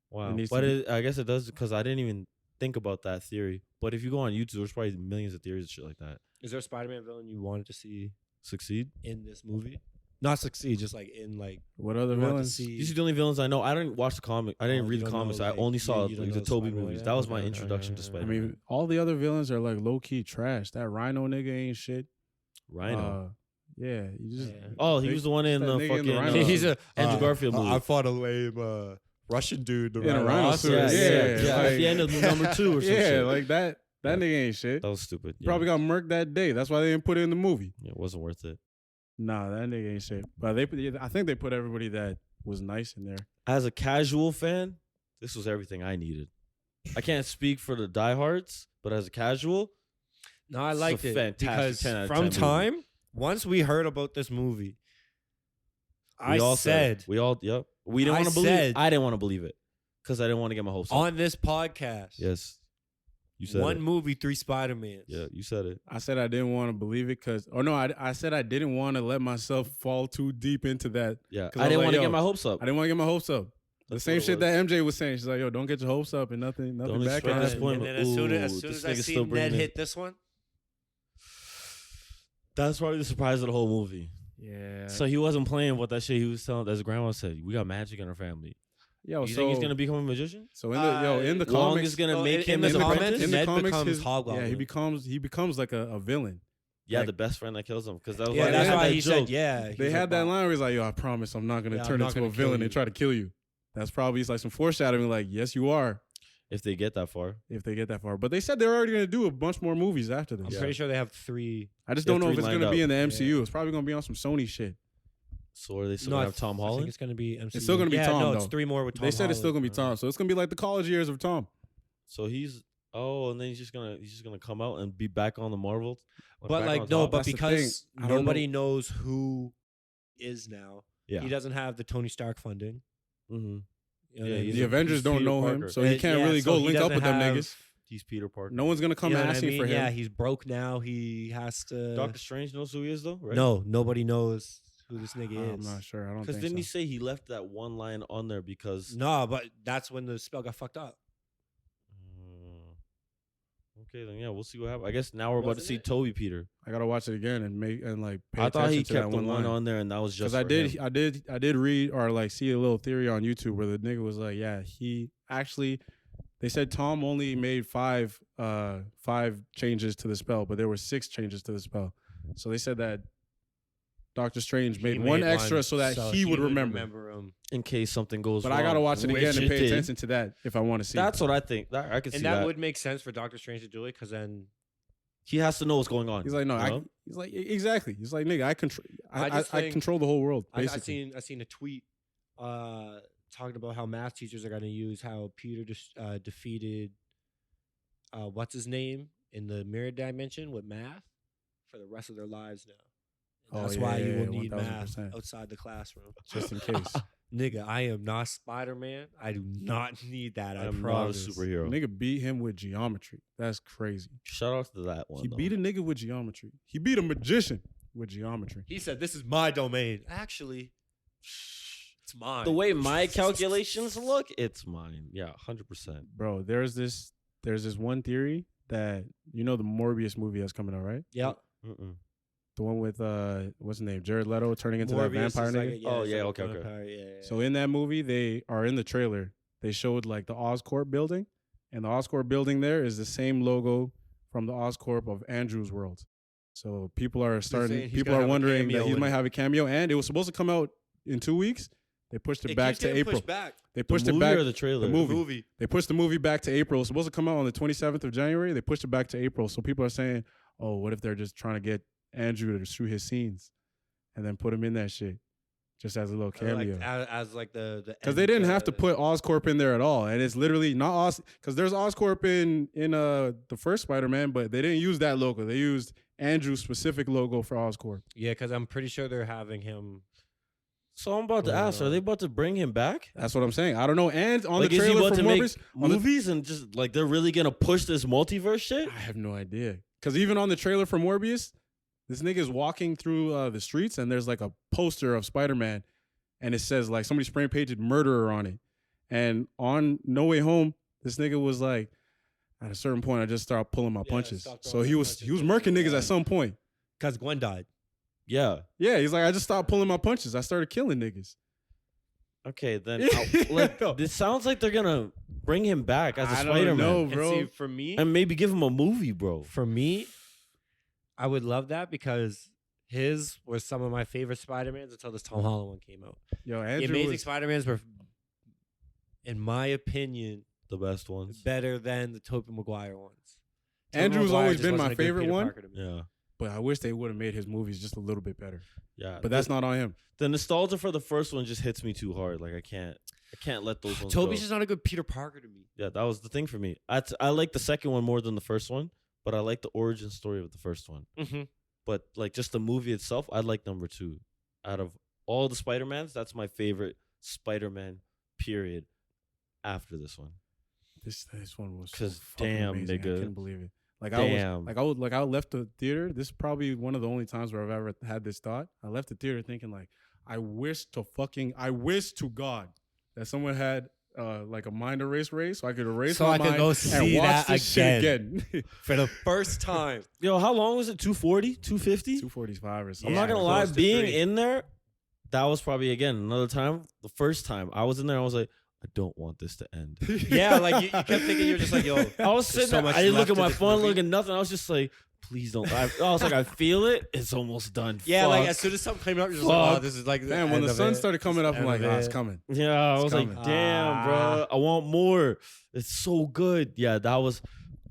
Wow. It needs But to I guess it does because I didn't even think about that theory. But if you go on YouTube, there's probably millions of theories and shit like that. Is there a Spider-Man villain you wanted to see Succeed. in this movie? Not succeed, just like in like What other you wanted to villains? see. These are the only villains I know. I didn't watch the comic. I didn't Oh, read you the don't know, comics. I like, only you saw don't like, know the Toby Spider-Man movies. yet? That was my Okay, introduction to okay. I Spider-Man. mean, all the other villains are like low key trash. That Rhino nigga ain't shit. Rhino. Yeah, you just. Yeah. Oh, he they- was the one in that the nigga in the fucking. Rhino He's a Andrew Garfield movie. I fought a lame Russian dude. In a rhino suit. yeah, Yeah, yeah. like- At the end of number 2 or some Yeah, shit. like that. That Yeah. nigga ain't shit. That was stupid. Yeah. Probably got murked that day. That's why they didn't put it in the movie. Yeah, it wasn't worth it. Nah, that nigga ain't shit. But I think they put everybody that was nice in there. As a casual fan, this was everything I needed. I can't speak for the diehards, but as a casual, No, I It's a liked it fantastic because 10 out of from 10 movie. time, once we heard about this movie, we all said it. We all, yep. We didn't I want to believe it. said- I didn't want to believe it because I didn't want to get my hopes up. on this podcast, Yes. You said one it. movie, 3 Spider-Mans. Yeah, you said it. I said I didn't want to believe it I said I didn't want to let myself fall too deep into that. Yeah. 'Cause I I was didn't like, want to yo, get my hopes up. I didn't want to get my hopes up. The That's same what it shit was. that MJ was saying. She's like, yo, don't get your hopes up and nothing Don't bad expect can this happen. point. And then as soon as This I nigga's see still bringing Ned it. hit this one, That's probably the surprise of the whole movie. yeah. So he wasn't playing what that shit he was telling. As his grandma said, we got magic in our family. Yo, You think he's gonna become a magician? So in the Long comics, is gonna no, make in him the his comments, apprentice. in the Ned comics, becomes his, Hobgoblin. he becomes like a villain. Yeah, Like- the best friend that kills him because that was Yeah, why that's they had why that he joke. said, yeah. He They was had like, that "Wow." line where he's like, yo, I promise I'm not gonna Yeah, I'm turn not into a gonna kill villain you. and try to kill you. That's probably it's like some foreshadowing. Like, yes, you are. If they get that far, If they get that far, but they said they're already gonna do a bunch more movies after this. I'm Yeah. pretty sure they have 3. I just They have don't know if 3 it's lined gonna be up. in the MCU. Yeah. It's probably gonna be on some Sony shit. so are they still No, gonna have Tom I think Holland? it's gonna be MCU. It's still gonna be yeah, Tom, no, though. it's 3 more with Tom They said it's still gonna be Holland. Tom, so it's gonna be like the college years of Tom. So he's and then he's just gonna come out and be back on the Marvel. But back like on no, top. but That's the because thing. I don't nobody knows who is now, yeah, he doesn't have the Tony Stark funding. mm-hmm. You know Yeah, what I he's mean? The a- Avengers he's don't Peter know him, Parker. so he can't Yeah, really so go he link up doesn't with them have- niggas. He's Peter Parker. No one's gonna come you know what I asking mean? for him. Yeah, he's broke now. He has to. Doctor Strange knows who he is though, right? No, nobody knows who this nigga I'm is. not sure. I don't because think didn't so. he say he left that one line on there because? No, but that's when the spell got fucked up. Okay, then yeah, we'll see what happens. I guess now we're about to Wasn't see it? Toby Peter. I gotta watch it again and pay I thought he attention to kept that the one line. on there, and that was just Because for him. I did read or like see a little theory on YouTube where the nigga was like, yeah, he actually, they said Tom only made five changes to the spell, but there were 6 changes to the spell. So they said that Doctor Strange He made one made extra so that he would remember. him. in case something goes But wrong. I gotta watch it which again and it pay did. attention to that if I want to see. That's what I think. I could see And that. that would make sense for Doctor Strange to do it because then He has to know what's going on. He's like, no, you know? he's like, exactly. He's like, nigga, I control. I I just think- control the whole world. I Basically, seen a tweet talking about how math teachers are going to use how Peter defeated what's his name in the mirror dimension with math for the rest of their lives now. And Oh, that's yeah, why you yeah, will yeah, need math 1000%. outside the classroom. just in case. Nigga, I am not Spider-Man. I do not need that. I I'm not a promise. superhero. Nigga beat him with geometry. That's crazy. Shout out to that one. He though. beat a nigga with geometry. He beat a magician with geometry. He said, "This is my domain." Actually, it's mine. The way my calculations look, it's mine. Yeah, 100%. Bro, there's this one theory that the Morbius movie that's coming out, right? Yeah. Mm-mm. The one with what's his name? Jared Leto turning into that vampire nigga. Oh, yeah, okay. Yeah. So in that movie, they are in the trailer. They showed like the Oscorp building, and the Oscorp building there is the same logo from the Oscorp of Andrew's World. So people are saying he's people gonna are have a wondering that cameo he in might it. have a cameo, and it was supposed to come out in 2 weeks. They pushed it back to April. They pushed the it movie back. or the trailer? the movie. They pushed the movie back to April. It was supposed to come out on the 27th of January. They pushed it back to April. So people are saying, "Oh, what if they're just trying to get Andrew to shoot his scenes, and then put him in that shit, just as a little cameo?" As like the Because they didn't have to put Oscorp in there at all, and it's literally not Os. Because there's Oscorp in the first Spider-Man, but they didn't use that logo. They used Andrew's specific logo for Oscorp. Yeah, because I'm pretty sure they're having him. So I'm about to ask, are they about to bring him back? That's what I'm saying. I don't know. And on Like, the is he trailer about for to make Morbius, on the- movies and just like they're really gonna push this multiverse shit? I have no idea. Because even on the trailer for Morbius, this nigga is walking through the streets, and there's like a poster of Spider-Man, and it says like somebody spray painted murderer on it. And on No Way Home, this nigga was like, at a certain point, I just started pulling my punches. stopped So throwing he my was punches. murking niggas Yeah. at some point. Because Gwen died. Yeah. Yeah, he's like, I just stopped pulling my punches. I started killing niggas. Okay, then this sounds like they're gonna bring him back as a I don't Spider-Man know, And bro. see, for me, and maybe give him a movie, bro. I would love that because his was some of my favorite Spider-Mans until this Tom Holland one came out. Yo, The Andrew Amazing was, Spider-Mans were, in my opinion, The best ones. better than the Tobey Maguire ones. Andrew's Maguire always just been wasn't my a good favorite Peter one. Parker to me. Yeah. but I wish they would have made his movies just a little bit better. Yeah, But that's not on him. the nostalgia for the first one just hits me too hard. Like I can't let those ones Toby's go. just not a good Peter Parker to me. Yeah, that was the thing for me. I like the second one more than the first one, but I like the origin story of the first one. Mm-hmm. But like just the movie itself, I like number 2. Out of all the Spider-Mans, that's my favorite Spider-Man. Period. After this one, This one was 'Cause so fucking damn, amazing. nigga. I couldn't believe it. Like Damn. I left the theater. This is probably one of the only times where I've ever had this thought. I left the theater thinking like, I wish to God that someone had like a mind erase race so I could erase So my I could mind go and see watch that this shit again. For the first time. yo, how long was it? 240, 250? 245 or something. I'm not gonna Yeah, lie, close to being 3. in there, that was probably again another time. The first time I was in there, I was like, I don't want this to end. Yeah, like you kept thinking you were just like, yo. I was sitting so there, much I didn't look left at to my this phone, movie. look at nothing. I was just like, please don't. I was like, I feel it. It's almost done. Yeah, like Fuck. as soon as something came up, you're just like, oh, Fuck. this is like Man, when the sun started coming up, I'm like, it's coming. Yeah, I It's was coming. like, damn, bro, I want more. It's so good. Yeah, that was,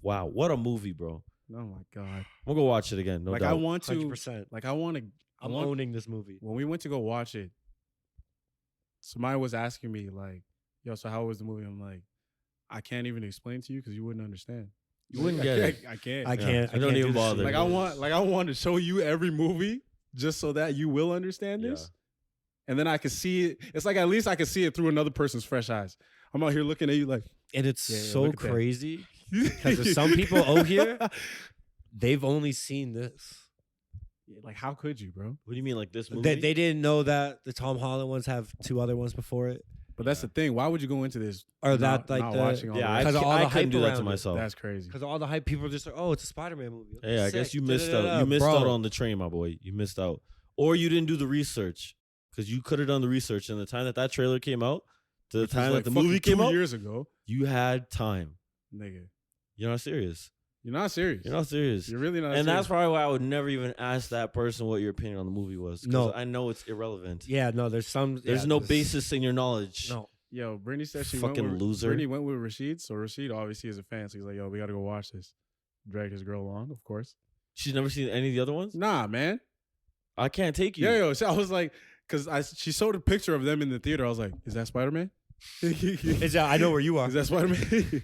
wow, what a movie, bro. Oh my God. We'll go watch it again. No Like doubt. I want to 100%. like I want to I'm owning this movie. when we went to go watch it, somebody was asking me like, yo, so how was the movie? I'm like, I can't even explain to you because you wouldn't understand. You wouldn't get it. I can't. I can't. I don't can't even do this bother. shit. I want to show you every movie just so that you will understand this. And then I could see it. It's like at least I could see it through another person's fresh eyes. I'm out here looking at you like, And it's Yeah, so look at that. crazy because there's some people out here, they've only seen this. like how could you, bro? What do you mean, like this movie? They didn't know that the Tom Holland ones have 2 other ones before it. But that's the thing. Why would you go into this Or not- that, like, not the- watching all yeah, the I, rest? 'Cause of all I the couldn't hype do that around to it. myself. That's crazy. Because all the hype people are just like, oh, it's a Spider-Man movie. Okay, Yeah, I sick. guess you missed out. Da-da-da-da. You missed Bro. out on the train, my boy. You missed out, or you didn't do the research because you could have done the research. And the time that trailer came out, to the Which was time like that the movie fucking came 2 out, years ago, you had time. nigga. You're not serious. You're not serious. You're not serious. You're really not And serious. that's probably why I would never even ask that person what your opinion on the movie was. 'cause No. I know it's irrelevant. Yeah, no, there's some. There's yeah, no there's- basis in your knowledge. No. Yo, Brittany said she Fucking went with, loser. Brittany went with Rashid, so Rashid obviously is a fan. So he's like, yo, we got to go watch this. Dragged his girl along, of course. She's never seen any of the other ones. Nah, man. I can't take you. Yeah, yo. So I was like, because she showed a picture of them in the theater. I was like, is that Spider-Man? Is I know where you are. that Spider-Man?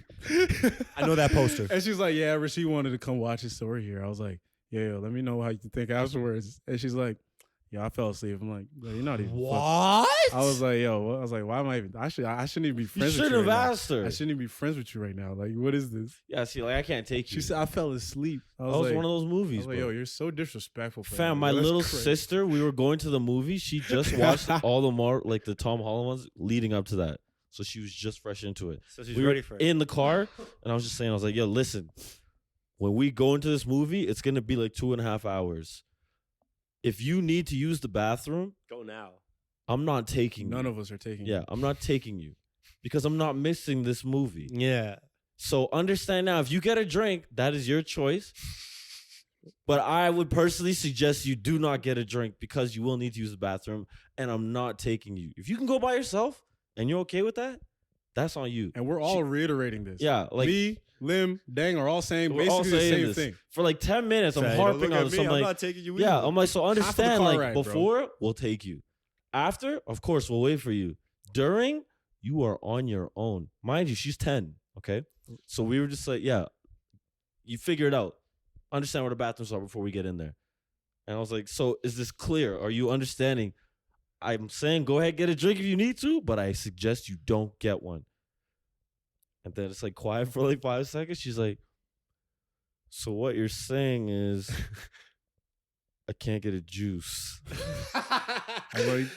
I know that poster. And she's like, yeah, Rashid wanted to come watch his story here. I was like, yeah, yo, let me know how you think afterwards. And she's like, yeah, I fell asleep. I'm like, yo, you're not even. fucking-" What? I was like, yo, what? I was like, why am I even? I shouldn't even be You friends with should you. have Right now. asked her. I shouldn't even be friends with you right now. Like, what is this? Yeah, see, like I can't take you. She said, I fell asleep. I that was was like, one of those I movies, was like, bro. yo, you're so disrespectful. Fam, me. my That's little crazy. sister, we were going to the movie. She just watched all the more like the Tom Holland ones leading up to that. So she was just fresh into it. So she's We were ready for it. in the car, and I was just saying, I was like, yo, listen, when we go into this movie, it's gonna be like 2.5 hours. If you need to use the bathroom, Go now. I'm not taking None you. of us are taking. Yeah, I'm not taking you because I'm not missing this movie. Yeah. So understand now, if you get a drink, that is your choice. But I would personally suggest you do not get a drink because you will need to use the bathroom, and I'm not taking you. If you can go by yourself and you're okay with that, that's on you. And we're all reiterating this. Yeah, like me, Lim, Dang are all saying we're all basically the saying same this. thing. For like 10 minutes, I'm Say, don't harping look on at this. me, I'm I'm like, not taking you yeah, either. I'm like, so the understand, car like ride, bro. before, we'll take you. After, of course, we'll wait for you. During, you are on your own. Mind you, she's 10, okay? So we were just like, yeah, you figure it out. Understand where the bathrooms are before we get in there. And I was like, so is this clear? Are you understanding? I'm saying go ahead, get a drink if you need to, but I suggest you don't get one. And then it's like quiet for like 5 seconds. She's like, so what you're saying is I can't get a juice. I'm like,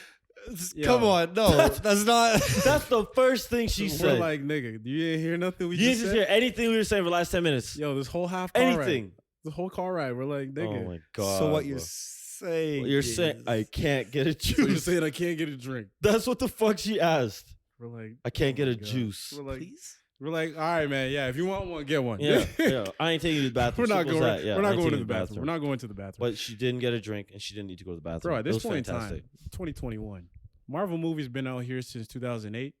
Come Yo. on, no, that's not. That's the first thing she we're said. like, nigga, you didn't hear nothing we you just didn't said? hear anything we were saying for the last 10 minutes. Yo, this whole half car Anything. ride, the whole car ride, we're like, nigga. Oh my God. So what bro. you're saying? What you're saying, is- I can't get a So you're juice. saying I can't get a drink? That's what the fuck she asked. We're like, I can't oh get my a God. juice. We're like, Please? we're like, all right, man. Yeah, if you want one, get one. Yeah, yeah. I ain't taking you to the bathroom. We're not Simple going. as that. Yeah, we're I not ain't going to taking the you bathroom. We're not going to the bathroom. But she didn't get a drink and she didn't need to go to the bathroom. Bro, at It this was point fantastic. in time, 2021, Marvel movies been out here since 2008.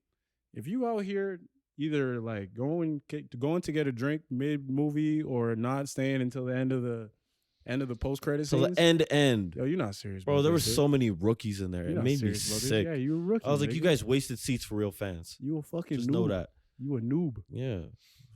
If you out here either like going to get a drink mid movie or not staying until the end of the End of the post credit So scenes. the end to end. Yo, you're not serious, Bro, there were this, dude. so many rookies in there. You're It not made me serious, bro, this. sick. Yeah, you're a rookie. I was like, you nigga. guys wasted seats for real fans. You a fucking Just noob. know that. You a noob. Yeah.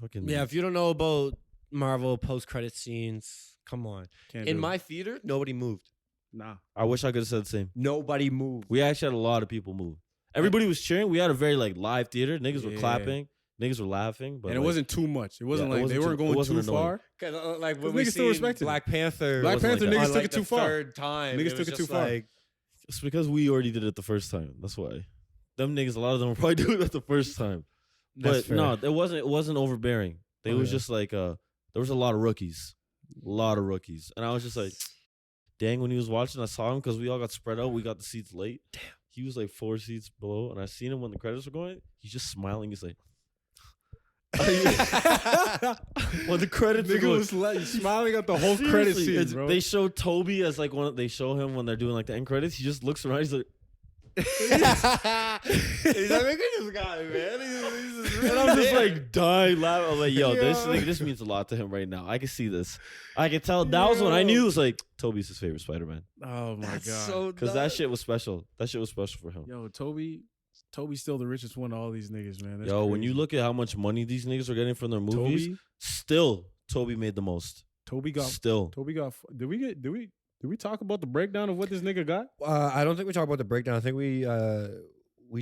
Fucking Yeah, if you don't know about Marvel post credit scenes, come on. Can't In do it. my theater, nobody moved. Nah. I wish I could have said the same. Nobody moved. We actually had a lot of people move. Everybody was cheering. We had a very like live theater. Niggas were Yeah. clapping. Niggas were laughing. But And it like, wasn't too much. It wasn't Yeah, it like wasn't they weren't too- it going wasn't too annoying. far. Like when Niggas we still seen respected it. Black Panther, Black wasn't Panther like that. niggas on, took like, it the too far. third time, Niggas it took was it too just far. like, it's because we already did it the first time. That's why. Them niggas, a lot of them were probably doing it the first time. That's But fair. no, it wasn't overbearing. It was Okay. just like there was a lot of rookies. A lot of rookies. And I was just like, dang, when he was watching, I saw him because we all got spread out. We got the seats late. Damn. He was like 4 seats below. And I seen him when the credits were going. He's just smiling. He's like, when the credits were Nigga going. was like, smiling at the whole credit Seriously, scene, it's- bro. They show Toby as like one. They show him when they're doing like the end credits. He just looks around. He's like, he's like, look at this guy, man. He's just and I'm just like dying laughing. I'm like, yo, this Yo. nigga, this means a lot to him right now. I can see this. I can tell. That was when I knew it was like Toby's his favorite Spider-Man Oh my That's god. so because that shit was special. That shit was special for him. Yo, Toby's still the richest one of all these niggas, man. That's Yo, when crazy. you look at how much money these niggas are getting from their movies, still Toby made the most. Toby got. Did we talk about the breakdown of what this nigga got? I don't think we talked about the breakdown. I think we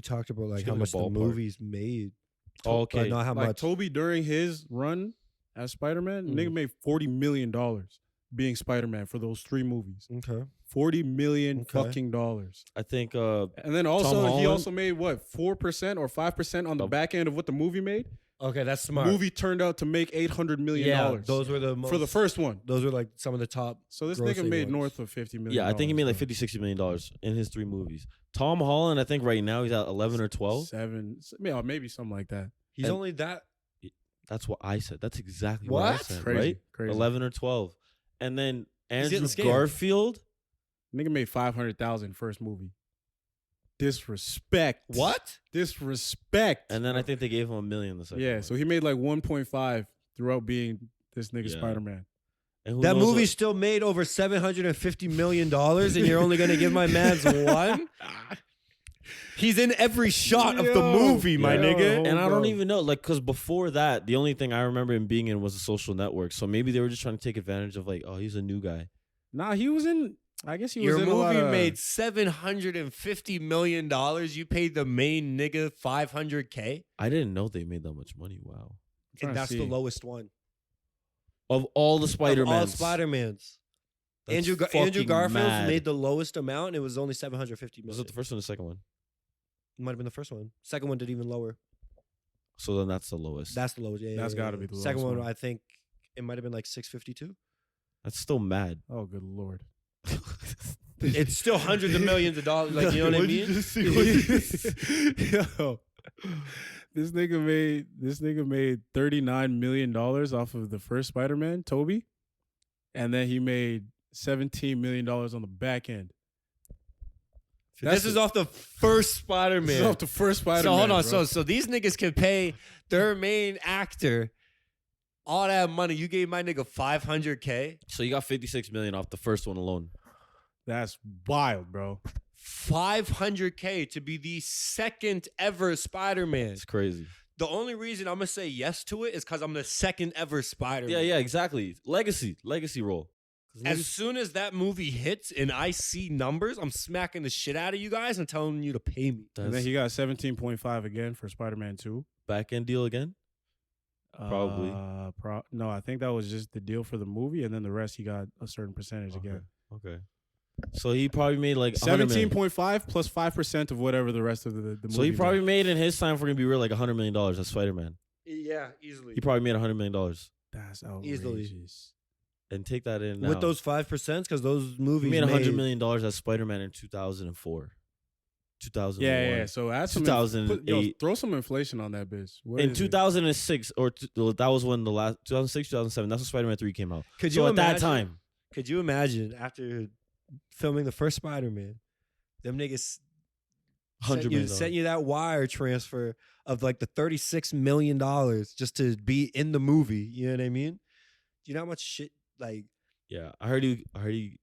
talked about like Just how give me much the the ballpark. movies made. Oh, okay. But not how Like much. Toby during his run as Spider-Man, Mhm. nigga made $40 million being Spider-Man for those 3 movies. Okay. $40 million Okay. fucking dollars. I think And then also he Holland? also made what 4% or 5% on the The- back end of what the movie made. Okay, that's smart. Movie turned out to make $800 million yeah, those were the most, for the first one. Those were like some of the top. So this grossing nigga made ones. north of $50 million. yeah, I think he made like bro. $50, $60 million in his 3 movies. Tom Holland, I think right now he's at 11 or 12. 7, yeah, maybe something like that. He's And- only that. That's what I said. That's exactly what I What? said, Crazy, right? crazy. 11 or 12. And then getting Andrew scammed. Garfield. Nigga made 500,000 first movie. Disrespect. What? Disrespect. And then I think they gave him $1 million the second Yeah, one. so he made like 1.5 throughout being this nigga Yeah. Spider-Man. And who That knows movie what- still made over $750 million, and you're only gonna give my man's one? He's in every shot of the Yo. movie, my Yo. nigga. And I bro. don't even know, like, because before that, the only thing I remember him being in was a Social Network. So maybe they were just trying to take advantage of, like, oh, he's a new guy. Nah, he was in. I guess he was Your in a lot movie of, made $750 million. You paid the main nigga $500K, I didn't know they made that much money. Wow. trying and to that's see. the lowest one. Of all the Of Spider-Mans. all Spider-Mans. That's Andrew fucking Garfield mad. made the lowest amount, and it was only $750 million. Was it the first one or the second one? It might have been the first one. Second one did even lower. So then that's the lowest. That's the lowest. Yeah, That's yeah, gotta yeah. be the second lowest one. one. I think it might have been like 652. That's still mad. Oh, good lord. It's still hundreds of millions of dollars. Like, you know what I mean? Yo, this nigga made $39 million off of the first Spider-Man, Toby, and then he made $17 million on the back end. This is off the first Spider-Man. This is off the first Spider-Man. So hold on. bro. So these niggas can pay their main actor all that money. You gave my nigga $500K. So you got $56 million off the first one alone. That's wild, bro. $500K to be the second ever Spider-Man. It's crazy. The only reason I'm gonna say yes to it is because I'm the second ever Spider-Man. Yeah, exactly. Legacy role. 'Cause As niggas- soon as that movie hits and I see numbers, I'm smacking the shit out of you guys and telling you to pay me. And then that's he got 17.5 again for Spider-Man 2. back end deal again. Probably. No, I think that was just the deal for the movie, and then the rest he got a certain percentage again. Okay. So he probably made like 100 million. 17.5 plus 5% of whatever the rest of the movie. So he probably made. made in his time, if we're gonna be real, like $100 million as Spider-Man. Yeah, easily. He probably made $100 million. That's Easily. outrageous. And take that in now. With those 5%, because those he movies made $100 million as Spider-Man in 2004, 2001. Yeah. So add some 2008. throw some inflation on that bitch. What In is it? 2006, well, that was when the last 2006, 2007. That's when Spider-Man 3 came out. Could So you at that imagine- time, Could you imagine after filming the first Spider-Man, them niggas $100 million. sent you that wire transfer of like the $36 million just to be in the movie? You know what I mean? Do you know how much shit like Yeah, I heard he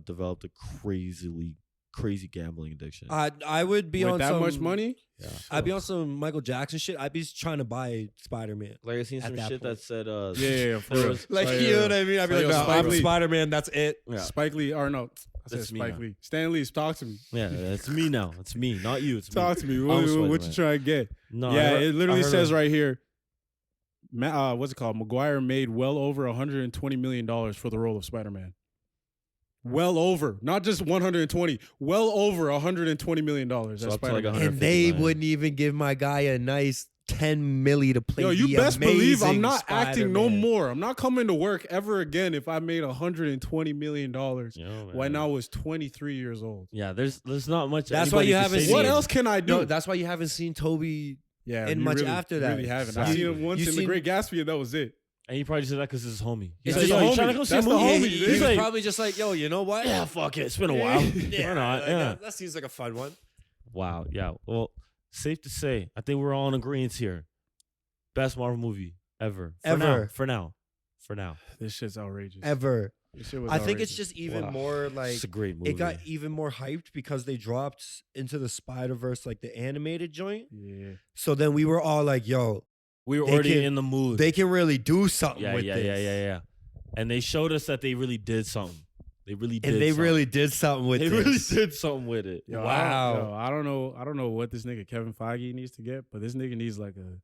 developed a crazy gambling addiction. I would be With on that some, much money, yeah, I'd be on some Michael Jackson shit. I'd be trying to buy Spider-Man. like I seen At some that shit point. that said yeah, for there real. was- Like, Oh, you know what I mean? I'd be So, like, yo, no, Spike I'm Lee. Spider-Man. That's it. yeah, Spike Lee, or no, I said That's me Spike now. Lee. Stan Lee, talk to me. yeah, it's me now. It's me, not you. It's Talk me. to me. I'm What you Spider-Man. trying to get? No, Yeah, I heard- it literally I heard says of- right here. What's it called? Maguire made well over $120 million for the role of Spider-Man. Well over, not just 120, well over $120 million. That's So up to like Spider-Man. 150 And they million. wouldn't even give my guy a nice 10 milli to play. Yo, you the best believe I'm amazing not acting no Spider-Man. more. I'm not coming to work ever again if I made $120 million Yo, when man. I was 23 years old. Yeah, there's not much. That's why anybody you can haven't say seen- What to me. else can I do? No, that's why you haven't seen Toby. yeah, and you much really, after you that. really haven't. I Exactly. seen him once You in seen- The Great Gatsby, and that was it. And he probably just said that because it's his homie. He's It's like, just yo, a you trying to homie. go see a That's the movie? homie. He He's was like- probably just like, yo, you know what? Yeah, fuck it. It's been a while. Why not? like, Yeah. that seems like a fun one. Wow. Yeah. Well, safe to say, I think we're all in agreement here. Best Marvel movie ever. For now. This shit's outrageous. Ever. This shit was I think it's outrageous. just even Wow. more like It's a great movie. it got even more hyped because they dropped into the Spider-Verse like the animated joint. Yeah. So then we were all like, yo, we were they already can- in the mood. they can really do something yeah, with yeah, this. yeah. And they showed us that they really did something. They really did. And they something. really did something with They this. really did something with it. Yo, Wow. I don't know what this nigga Kevin Feige needs to get, but this nigga needs like a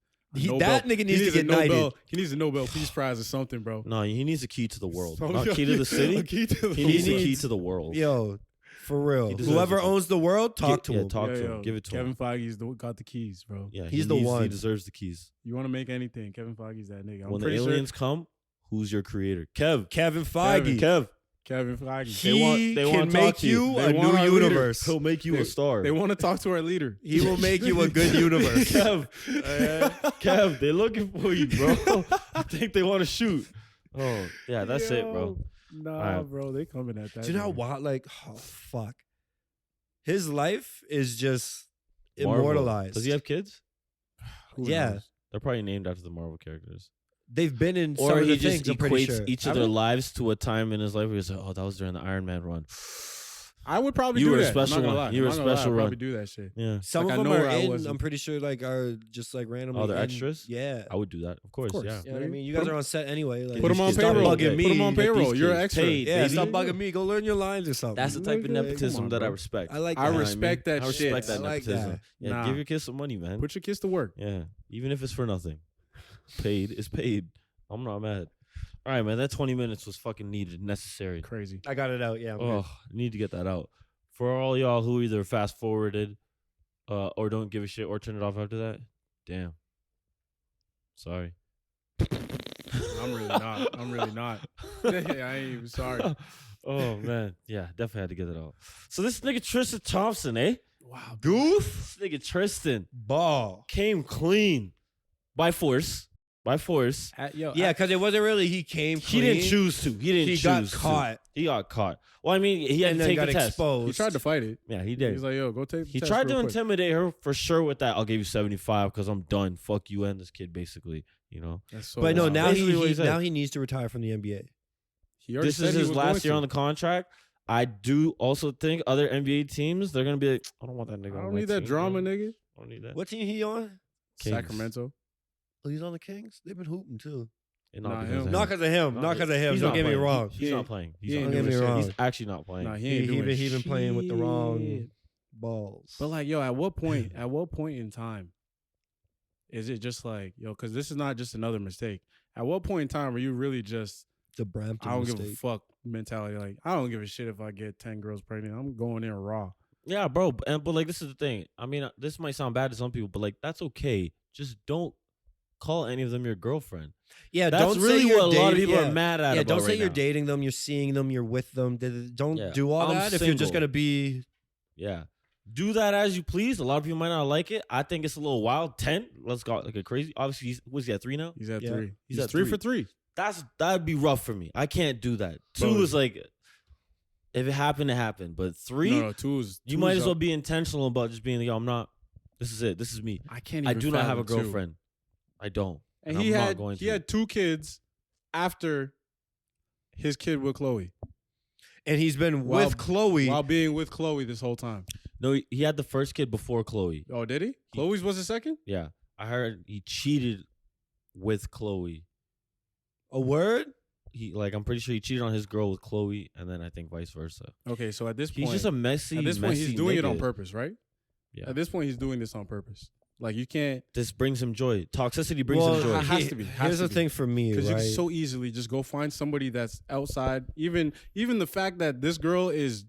That nigga needs to get knighted. He needs a Nobel Peace Prize or something, bro. No, he needs a key to the world. So- Not key to the city. A key to the He needs a world. key to the world. Yo, for real. He deserves Whoever it. owns the world, talk to Yeah, him. talk Yo, to yo, him. Give it to Kevin him. Feige's got the keys, bro. Yeah, He's the He one. deserves the keys. You want to make anything, Kevin Feige's that nigga. I'm When the pretty aliens come, who's your creator? Kev. Kevin Feige. Kev. Kevin Feige. He they wanna can talk make to you. you They a want new our leader. universe. He'll make you a star. They want to talk to our leader. He will make you a good universe. Kev. Kev, they're looking for you, bro. I think they want to shoot. Oh, yeah, that's it, bro. Nah, Alright. bro, they coming at that. Do you know nigga. what? Like, oh fuck. His life is just Marvel. immortalized. Does he have kids? Who Yeah. knows? They're probably named after the Marvel characters. They've been in some Or of the he just things, I'm pretty equates sure. each of their lives to a time in his life where he's like, oh, that was during the Iron Man run. I would probably You do were a that. I'm special not gonna one. lie. You were a I'm not gonna lie. special I'd run. probably do that shit. Yeah, Some Like, I of them know are where I in. wasn't. I'm pretty sure like are just like randomly. Oh, they're in. extras? Yeah. I would do that. Of course, course. yeah. You know what I mean? You Put guys 'em- are on set anyway. Like, Put them on Stop payroll. bugging me. Put them on Get these payroll. You're an kids extra. paid, Yeah, baby. stop bugging me. Go learn your lines or something. That's the type of Nigga, nepotism come on, that I bro. respect. I like I that. You know what respect mean? that I respect shit. that I like nepotism. that. Yeah, Nah. give your kids some money, man. Put your kids to work. Yeah, even if it's for nothing. Paid is paid. I'm not mad. All right, man. That 20 minutes was fucking needed, necessary. Crazy. I got it out. Yeah. I'm good. Oh, need to get that out. For all y'all who either fast forwarded, or don't give a shit, or turn it off after that. Damn. Sorry. I'm really not. I'm really not. I ain't even sorry. Oh man, yeah, definitely had to get it out. So this nigga Tristan Thompson, eh? Wow. Goof. This nigga Tristan Ball. came clean by force. By force. Yeah, because it wasn't really he came He clean. didn't choose to. He didn't He choose got to. caught. He got caught. Well, I mean, he had and to then take got the test. exposed. He tried to fight it. Yeah, he did. He's like, yo, go take the He test tried to real quick. intimidate her for sure with that. I'll give you 75 because I'm done. Fuck you and this kid, basically. You know, That's so But no, wild. now Basically what he he said. now he needs to retire from the NBA. He already this said is he his was last year going on the contract. I do also think other NBA teams they're gonna be like, I don't want that nigga. to. I on don't my need that team, drama, bro. nigga. I don't need that. What team he on? Kings. Sacramento. Oh, he's on the Kings. They've been hooping too. And Nah, because him. of Not because of him. No, Not because of him. he's Don't not get me playing. wrong. He's He not ain't- playing. he He's ain't not doing playing. shit. He's actually not playing. Nah, he He ain't doing been playing with the wrong shit. balls. But like, yo, at what point? At what point in time is it just like, yo? Because this is not just another mistake. At what point in time are you really just the Brampton I don't mistake. give a fuck mentality? Like, I don't give a shit if I get 10 girls pregnant. I'm going in raw. Yeah, bro. But like, this is the thing. I mean, this might sound bad to some people, but like, that's okay. Just don't call any of them your girlfriend. Yeah, That's don't really say you're what a lot of dating- people yeah. are mad at. Yeah, about don't say right you're now. dating them, you're seeing them, you're with them. Don't Yeah. do all I'm that if you're just single. gonna be. Yeah. Do that as you please. A lot of people might not like it. I think it's a little wild. 10. Let's go like a crazy. Obviously, was he at 3 now? He's at Yeah. 3. He's He's at 3 3. for 3. That'd be rough for me. I can't do that. 2 Bro, is like, if it happened, it happened. But 3, No, 2 is. you 2 might is as well up. be intentional about just being like, yo, I'm not. This is it. This is me. I can't. I Even do not have a fathom 2. girlfriend. I don't. And I'm he not had going he to. had 2 kids after his kid with Chloe And he's been While- with Chloe. while being with Chloe this whole time. No, he had the first kid before Chloe. Oh, did he? Chloe's was the second? Yeah, I heard he cheated with Chloe. A word? I'm pretty sure he cheated on his girl with Chloe, and then I think vice versa. Okay, so at this point, He's just a messy. at this point, he's messy doing it on nigga. purpose, right? Yeah. At this point, he's doing this on purpose. Like you can't. This brings him joy. Toxicity brings him joy. it has to be. Here's the thing for me, Because right? you can so easily just go find somebody that's outside. Even the fact that this girl is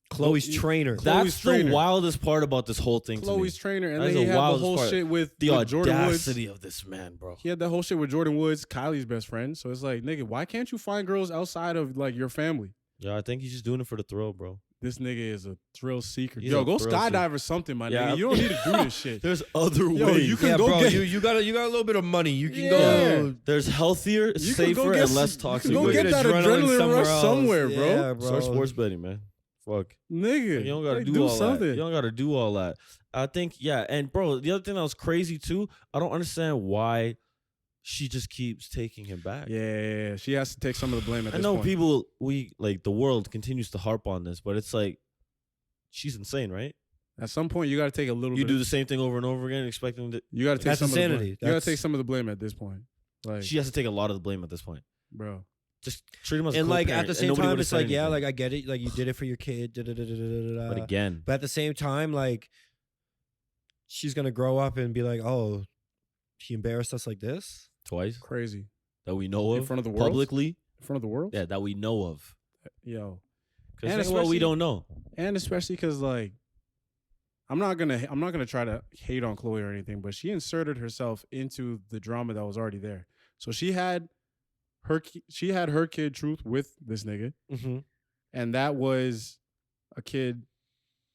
Chloe's trainer. Chloe's That's trainer. the wildest part about this whole thing. Chloe's to me. trainer, and That then is he the had the wildest whole part. shit with The Jordan Woods. audacity of this man, bro. He had that whole shit with Jordan Woods, Kylie's best friend. So it's like, nigga, why can't you find girls outside of like your family? Yeah, I think he's just doing it for the thrill, bro. This nigga is a thrill seeker. He's Yo, a go thrill skydive or something, my Yeah. nigga. You don't need to do this shit. There's other Yo, ways. you can yeah, go bro, get. you got a little bit of money. You can Yeah. go. There's healthier, You can go safer, get and less some- toxic you can go ways. get that adrenaline rush somewhere, bro. Yeah, bro. Start sports betting, man. Fuck. Nigga, You don't gotta like, do all something. that. You don't gotta do all that. I think, yeah. And bro, the other thing that was crazy too, I don't understand why she just keeps taking him back. Yeah, she has to take some of the blame at I this know point. people, the world continues to harp on this, but it's like, she's insane, right? At some point, you got to take a little. You bit do of- the same thing over and over again, expecting that You got to take That's some of the blame. insanity. You got to That's- take some of the blame at this point. Like, she has to take a lot of the blame at this point. bro. Just treat him as a And like co-parent, at the and same nobody time, would've it's said like, yeah, anything. like I get it. Like you did it for your kid. But again, But at the same time, like she's gonna grow up and be like, oh, he embarrassed us like this. twice Crazy. that we know In of front of the world? publicly. In front of the world? Yeah, that we know of. Yo. Because And what we especially- don't know. And especially because, like, I'm not gonna try to hate on Chloe or anything, but she inserted herself into the drama that was already there. So she had her kid Truth with this nigga, Mm-hmm. and that was a kid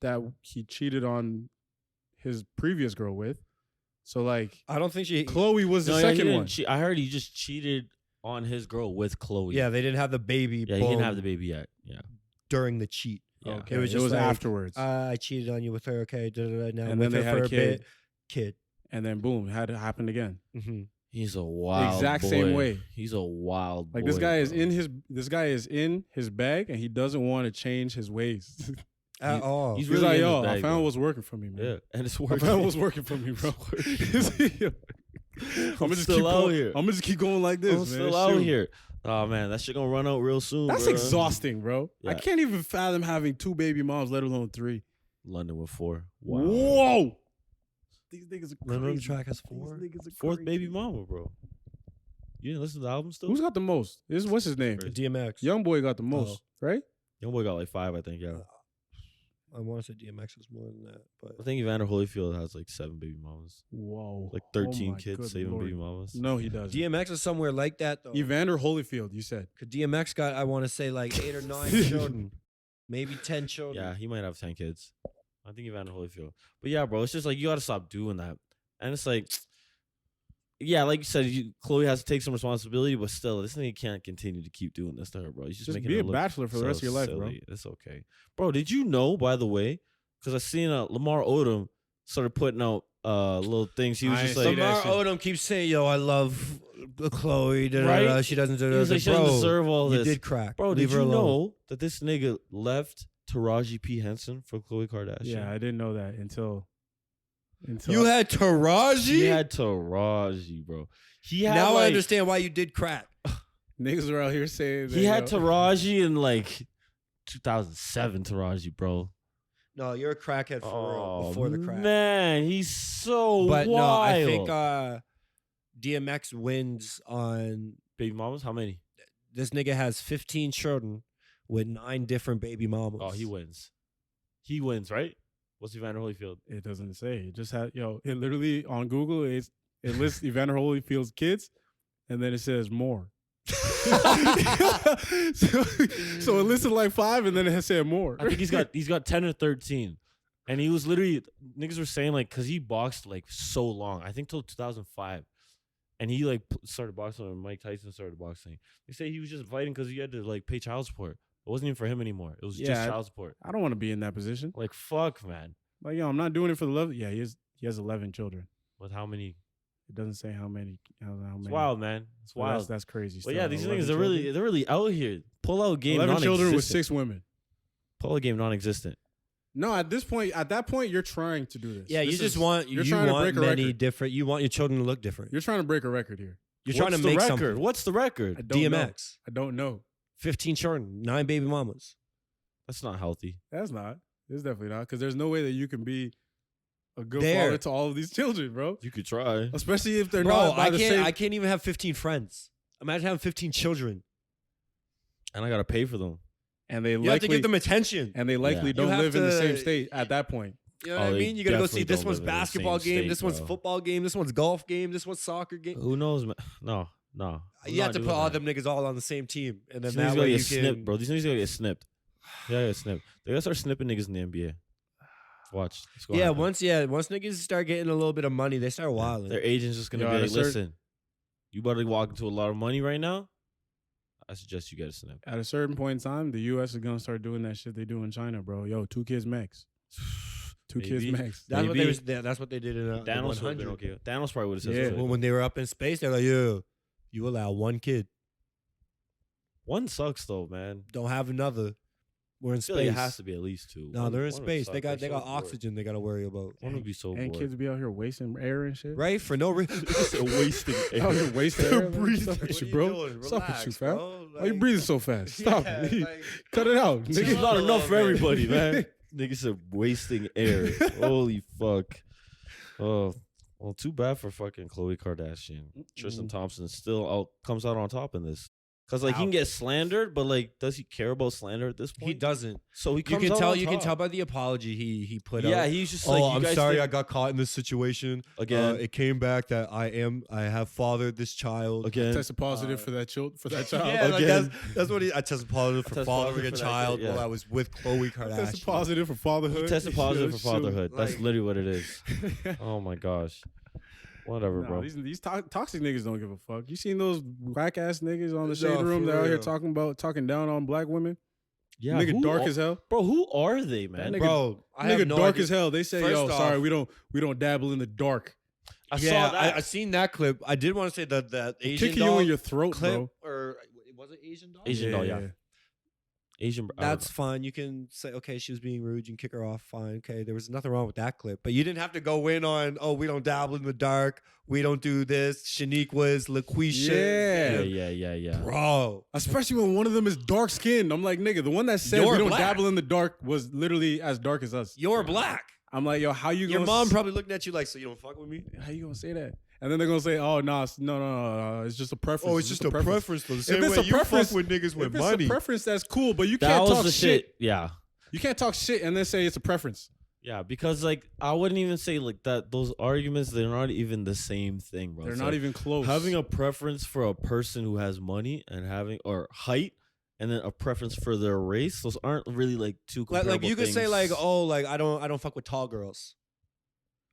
that he cheated on his previous girl with. So like, I don't think she. Chloe was the No, yeah, he second didn't one. I heard he just cheated on his girl with Chloe. Yeah, they didn't have the baby. Yeah, he didn't boom, have the baby yet. Yeah. during the cheat. Yeah. Okay, It was just like, afterwards, I cheated on you with her. Okay, now and I'm then with they her had for a kid, bit. Kid. and then boom, had it happen again. Mm-hmm. He's a wild Exact boy. same way. He's a wild Like boy. this guy is bro. in his bag, and he doesn't want to change his ways. At all. he's He's really like, in his yo, I bag, found bro. what's working for me, man. Yeah, and it's I working. found what's working for me, bro. I'm gonna just still keep out going. here. I'm gonna just keep going like this, I'm man. still out Shoot. here. Oh man, that shit gonna run out real soon. That's bro. exhausting, bro. I Yeah. can't even fathom having 2 baby moms, let alone 3. London with 4. Wow. Whoa! These niggas are London crazy. track has These 4. niggas are 4th crazy. baby mama, bro. You didn't listen to the album still? Who's got the most? What's his name? DMX. Young boy got the most, right? Young boy got like 5, I think. Yeah. I want to say DMX was more than that, but I think Evander Holyfield has like 7 baby mamas, Whoa. like Oh 13 my kids, good 7 Lord. baby mamas. No, he doesn't. DMX is somewhere like that though. Evander Holyfield, you said. Cause DMX got, I want to say like 8 or 9 children, maybe 10 children. Yeah, he might have 10 kids. I think Evander Holyfield. But yeah, bro, it's just like you gotta stop doing that. And it's like, yeah, like you said, Chloe has to take some responsibility, but still, this nigga can't continue to keep doing this to her, bro. He's just, Just making be her a look bachelor for the so rest of your life, bro. silly. It's okay, bro. Did you know, by the way? Because I seen Lamar Odom started putting out little things. He was I just ain't like, see that Lamar shit. Odom keeps saying, "Yo, I love Chloe." Right? She doesn't. he was like, she doesn't deserve all You this. did crack, Bro, Leave did her you alone. know that this nigga left Taraji P. Henson for Khloe Kardashian? Yeah, I didn't know that until You had Taraji. He had Taraji, bro. He had Now I like, understand why you did crack. niggas are out here saying that, He had yo, Taraji in like 2007. Taraji, bro. No, you're a crackhead for real. Before the crack, man, he's so but wild. no, I think DMX wins on baby mamas. How many? this nigga has 15 children with 9 different baby mamas. Oh, he wins. He wins, right? What's Evander Holyfield? It doesn't say. It just had it literally on Google it lists Evander Holyfield's kids, and then it says more. so it listed like 5, and then it said more. I think he's got 10 or 13. And he was literally, niggas were saying like, cause he boxed like so long. I think till 2005. And he like started boxing when Mike Tyson started boxing. They say he was just fighting cause he had to like pay child support. It wasn't even for him anymore. It was just Yeah, child support. I don't want to be in that position. Like fuck, man. Like, yo, I'm not doing it for the love. Yeah, he has 11 children. With how many? It doesn't say how many. How many. It's wild, man. It's So wild. That's crazy. But still. yeah, these 11 niggas children? they're really out here. Pull out game 11 children with non-existent. 6 women. Pull out game non-existent. No, at that point, you're trying to do this. Yeah, you This just is- want you're you trying to want break a many record. different. You want your children to look different. You're trying to break a record here. You're trying to What's the make record? something. What's the I record? don't know. DMX, I don't know. 15 children, 9 baby mamas. That's not healthy. That's not. It's definitely not. Because there's no way that you can be a good There. father to all of these children, bro. You could try. Especially if they're Bro, not by I the can't. same. I can't even have 15 friends. Imagine having 15 children. And I gotta pay for them. and they You have to likely give them attention. and they likely Yeah. don't You have live in the same to- state at that point. You know Oh, what I they mean? You gotta go definitely see this don't one's live in the basketball same game, state, this one's bro. football game, this one's golf game, this one's soccer game. Who knows, man? No. I'm You have not to put doing all that. them niggas all on the same team, and then These niggas that gotta way you get snipped, can. bro. These niggas gotta get snipped. Yeah, get snipped. They gotta start snipping niggas in the NBA. Watch. It's gonna happen. Once niggas start getting a little bit of money, they start wilding. Their agent's just gonna Yo, be at a like, certain- listen, you about to walk into a lot of money right now. I suggest you get a snip. At a certain point in time, the U.S. is gonna start doing that shit they do in China, bro. Yo, 2 kids max. 2 kids Maybe. max. That's what Maybe. they was. That's what they did in the Thanos would have 100. been okay. Thanos probably would have said Yeah. something. When they were up in space, they're like, "Yo, you allow one kid, One sucks though, man. don't have another. We're in I feel like space. it has to be at least 2. No, they're in One would space. suck. They got They're so bored. oxygen. They got to worry about, One would be so And bored. kids be out here wasting air and shit. right? For no reason. wasting Out here wasting air. Like, breathing. What's up with What you, are bro? doing? What's up with you, Relax, fam? bro. Why you Like- breathing so fast? Stop Yeah, it. like- Cut it out, It's nigga. not enough for little bit. everybody, man. Nigga said wasting air. Holy fuck. Oh, well, too bad for fucking Khloe Kardashian. Tristan Thompson still comes out on top in this. Cause like he can get slandered, but like, does he care about slander at this point? He doesn't. So he You comes can out tell. on You can top. tell by the apology he put out. Yeah, he's just like, Oh, you I'm guys sorry think- I got caught in this situation. Again. It came back that I have fathered this child. again. Tested positive for that child. Yeah, like Again. that's what I tested positive for tested fathering positive a for that child kid, yeah. while I was with Khloe Kardashian. Tested positive for fatherhood. He tested positive for Shoot. fatherhood. That's Like- literally what it is. Oh my gosh. Whatever, Nah, bro. these toxic niggas don't give a fuck. You seen those whack ass niggas on the shade No, room for that out here real. talking down on black women? Yeah, Nigga who dark are- as hell. Bro, who are they, man? nigga- Bro, I have Nigga no dark idea. as hell. They say, First yo, sorry, off- we don't dabble in the dark. I Yeah, saw that. I seen that clip. I did want to say that Asian Kicking dog you in your throat, clip, bro. or was it Asian dog? Asian dog, yeah. Asian. I don't That's fine. You can say, okay, she was being rude. You can kick her off. Fine. Okay, there was nothing wrong with that clip. But you didn't have to go in on, oh, we don't dabble in the dark. We don't do this. Shanique was LaQuisha. Yeah. know. Yeah. Bro. Especially when one of them is dark skinned. I'm like, nigga, the one that said You're we don't black. dabble in the dark was literally as dark as us. You're black. I'm like, yo, how you Your gonna mom probably looking at you like, so you don't fuck with me? how you gonna say that? And then they're gonna say, oh no, no, it's just a preference. Oh, it's just a preference for the same it's way a you preference- fuck with niggas with If it's money. a preference, that's cool, but you That can't was talk the shit. Yeah. You can't talk shit and then say it's a preference. Yeah, because like I wouldn't even say like that. Those arguments, they're not even the same thing, bro. They're It's not like, even close. having a preference for a person who has money and having or height, and then a preference for their race. Those aren't really like two comparable Like you could say things. like, oh, like I don't fuck with tall girls.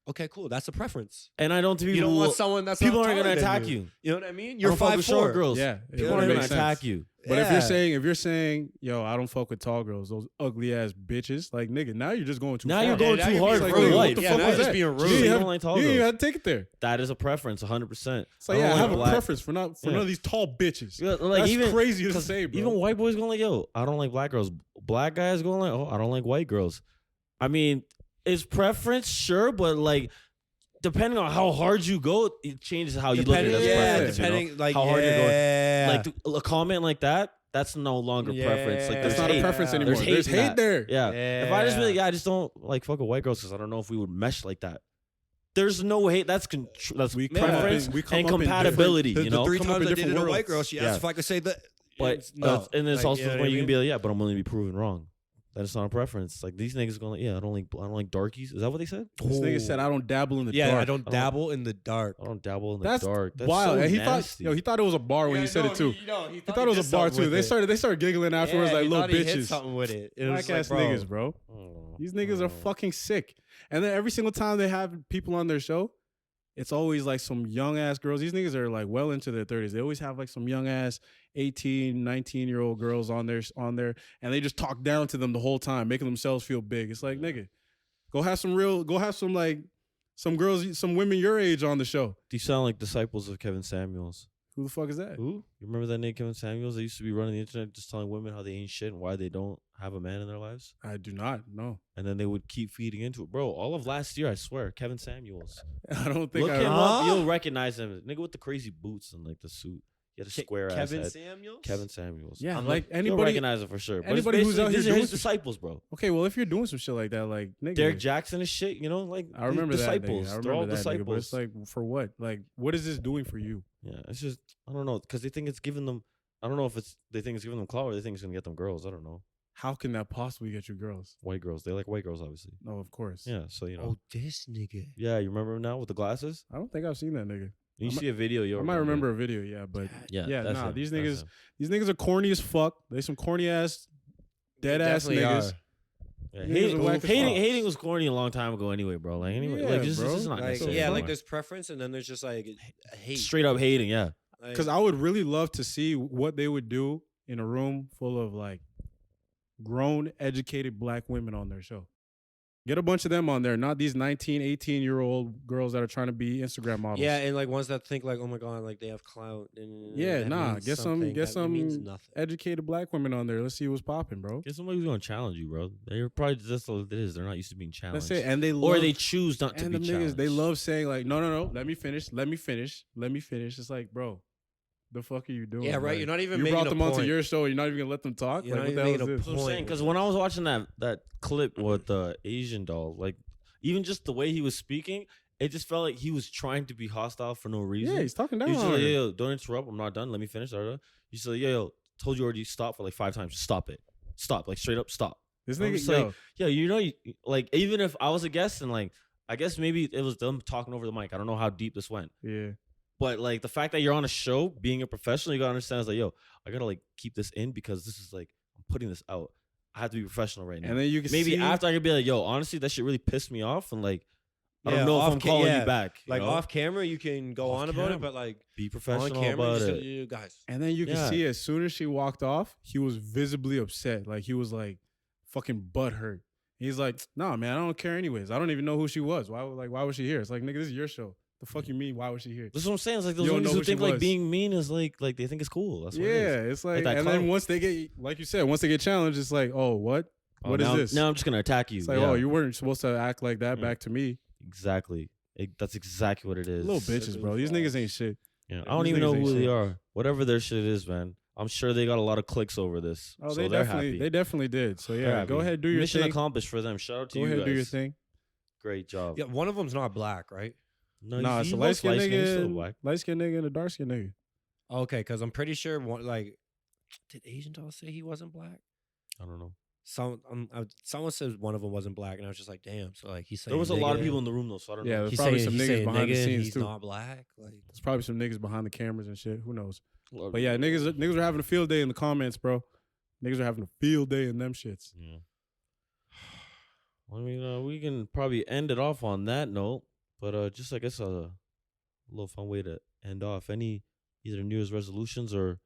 Okay, cool. That's a preference. and I don't think You people don't want will- someone that's people not aren't taller gonna than attack you. You know what I mean? I You're don't fuck with short 5'4". girls. Yeah, People it aren't gonna makes attack sense. you. But Yeah. if you're saying, yo, I don't fuck with tall girls, those ugly ass bitches, like nigga, now you're just going too Now far. you're going now too you're hard being for rude. life. What the Yeah, fuck now was you're just that? being You rude. didn't You even don't have, like tall you didn't even girls. have to take it there. That is a preference, 100%. It's like, yeah, I have a black. preference for none Yeah. of these tall bitches. Yeah, like That's even crazy to 'cause say, bro. even white boys going like, yo, I don't like black girls. Black guys going like, oh, I don't like white girls. I mean, it's preference, sure, but like depending on how hard you go, it changes how you look at it as preference. depending, you know? like how hard you're yeah. going. Like a comment like that, that's no longer preference. Like Yeah. there's That's not hate. a preference anymore. There's There's hate in hate that. there. Yeah. If I just be like, Yeah. yeah, I just don't like fuck with white girls because I don't know if we would mesh like that. There's no hate. That's that's We come up in- preference we come and up in compatibility. the You know, three come up times in I dated different a white worlds. girl, she Yeah. asked if I could say that. but no. and there's Like, also you know the what point I you can mean? be like, yeah, but I'm willing to be proven wrong. That it's not a preference. Like these niggas going like, yeah, I don't like darkies. Is that what they said? This nigga said, I don't dabble in the Yeah, dark. I don't dabble in the dark. I don't dabble in the That's dark. That's wild. so And he nasty. thought, he thought it was a bar when he said it too. He thought it was a bar too. They started giggling afterwards like little bitches. Something with it. It was Black ass like, niggas, bro. Oh, These niggas are oh. fucking sick. And then every single time they have people on their show, it's always like some young ass girls. These niggas are like well into their 30s. They always have like some young ass 18, 19-year-old girls on there, and they just talk down to them the whole time, making themselves feel big. It's like, nigga, go have some like some girls, some women your age on the show. These sound like disciples of Kevin Samuels. Who the fuck is that? Who? You remember that name, Kevin Samuels? They used to be running the internet just telling women how they ain't shit and why they don't have a man in their lives. I do not know. And then they would keep feeding into it. Bro, all of last year, I swear, Kevin Samuels. I don't think Look I him up, you'll recognize him. Nigga with the crazy boots and like the suit. He had a square ass Kevin head. Samuels? Kevin Samuels. Yeah, I'm like you'll anybody recognize him for sure. But anybody who's out here these are doing his some- disciples, bro. Okay, well, if you're doing some shit like that, like nigga, Derek Jackson and shit, you know, like I remember these that. disciples. Nigga. I They're all remember that. Nigga, but disciples. it's like for what? Like, what is this doing for you? Yeah, it's just I don't know because they think it's giving them. I don't know if it's they think it's giving them clout or they think it's gonna get them girls. I don't know. How can that possibly get you girls? White girls, they like white girls, obviously. No, of course. Yeah, so you know. Oh, this nigga. Yeah, you remember him now with the glasses? I don't think I've seen that nigga. You I see a video, you'll I might remember a video, yeah, but yeah, that's nah, him, these that's niggas him. are corny as fuck. They some corny ass, dead ass definitely niggas. are. Yeah, Niggas are whack as fuck. hating was corny a long time ago anyway, bro. Like anyway, Yeah, like this bro. is not Like, necessary yeah, anymore. like there's preference and then there's just like hate. straight up hating, yeah. Like, Because I would really love to see what they would do in a room full of like grown, educated black women on their show. Get a bunch of them on there, not these 19, 18-year-old girls that are trying to be Instagram models. yeah, and like ones that think like, oh my god, like they have clout. And Yeah, that nah, means get some- something. get That means some nothing. educated black women on there. Let's see what's popping, bro. Get somebody who's gonna challenge you, bro. They're probably just what it is. They're not used to being challenged. That's it. And they or love, they choose not to and be them challenged. niggas, they love saying like, no, let me finish. It's like, bro, the fuck are you doing? Yeah, right. Like, You're not even you making brought a them onto point. your show. You're not even gonna let them talk. You're Like, not what the even hell making is a this? That's what I'm saying. point. Because when I was watching that clip with the Asian doll, like even just the way he was speaking, it just felt like he was trying to be hostile for no reason. Yeah, he's talking down He's just on like, her. yo, don't interrupt. I'm not done. Let me finish. He's like, yo, told you already. Stop for like 5 times. Just stop it. Stop. Like straight up. Stop. This I'm nigga, just yo, Yeah, you know, like even if I was a guest and like I guess maybe it was them talking over the mic. I don't know how deep this went. yeah. But like the fact that you're on a show, being a professional, you gotta understand is like, yo, I gotta like keep this in because this is like I'm putting this out. I have to be professional right now. And then you can Maybe see, after I could be like, yo, honestly, that shit really pissed me off, and like I Yeah, don't know if off I'm ca- calling yeah, you back. Like you know? off camera, you can go Off on about camera. it, but like be on professional camera, about just, it. you guys. and then you can Yeah. see as soon as she walked off, he was visibly upset. Like he was like fucking butthurt. He's like, nah, man, I don't care anyways. I don't even know who she was. Why was she here? It's like, nigga, this is your show. The fuck you mean? Why was she here? That's what I'm saying. It's like those You don't know niggas who who she think like was. being mean is like they think it's cool. That's what it Yeah, is. it's like, that and then clout. once they get, like you said, once they get challenged, it's like, oh, what? Oh, What is now, this? Now I'm just gonna attack you. It's like, Yeah, oh, you weren't supposed to act like that Yeah. back to me. exactly. That's exactly what it is. Little bitches, bro. These niggas ain't shit. Yeah, Yeah, I don't these even know niggas ain't who they shit. are. Whatever their shit is, man. I'm sure they got a lot of clicks over this. Oh, so they they're definitely, happy. they definitely did. So They're yeah, go happy. ahead, do your Mission thing. accomplished for them. Shout out to Go you ahead, guys. do your thing. Great job. Yeah, one of them's not black, right? No, Nah, he it's a looks light skinned light-skinned, he's still nigga, black. light skinned nigga, and a dark skinned nigga. Okay, because I'm pretty sure one like, did Asian doll say he wasn't black? I don't know. Someone says one of them wasn't black, and I was just like, damn. So like he's saying There was a lot of nigga, people in the room though, so I don't Yeah, know. there's He's probably saying, some he's niggas saying behind the nigga, scenes he's too. not black. Like There's probably some niggas behind the cameras and shit. Who knows? A lot of But yeah, people. niggas are having a field day in the comments, bro. Niggas are having a field day in them shits. Yeah. I mean, we can probably end it off on that note, but just I guess a little fun way to end off. Any either New Year's resolutions or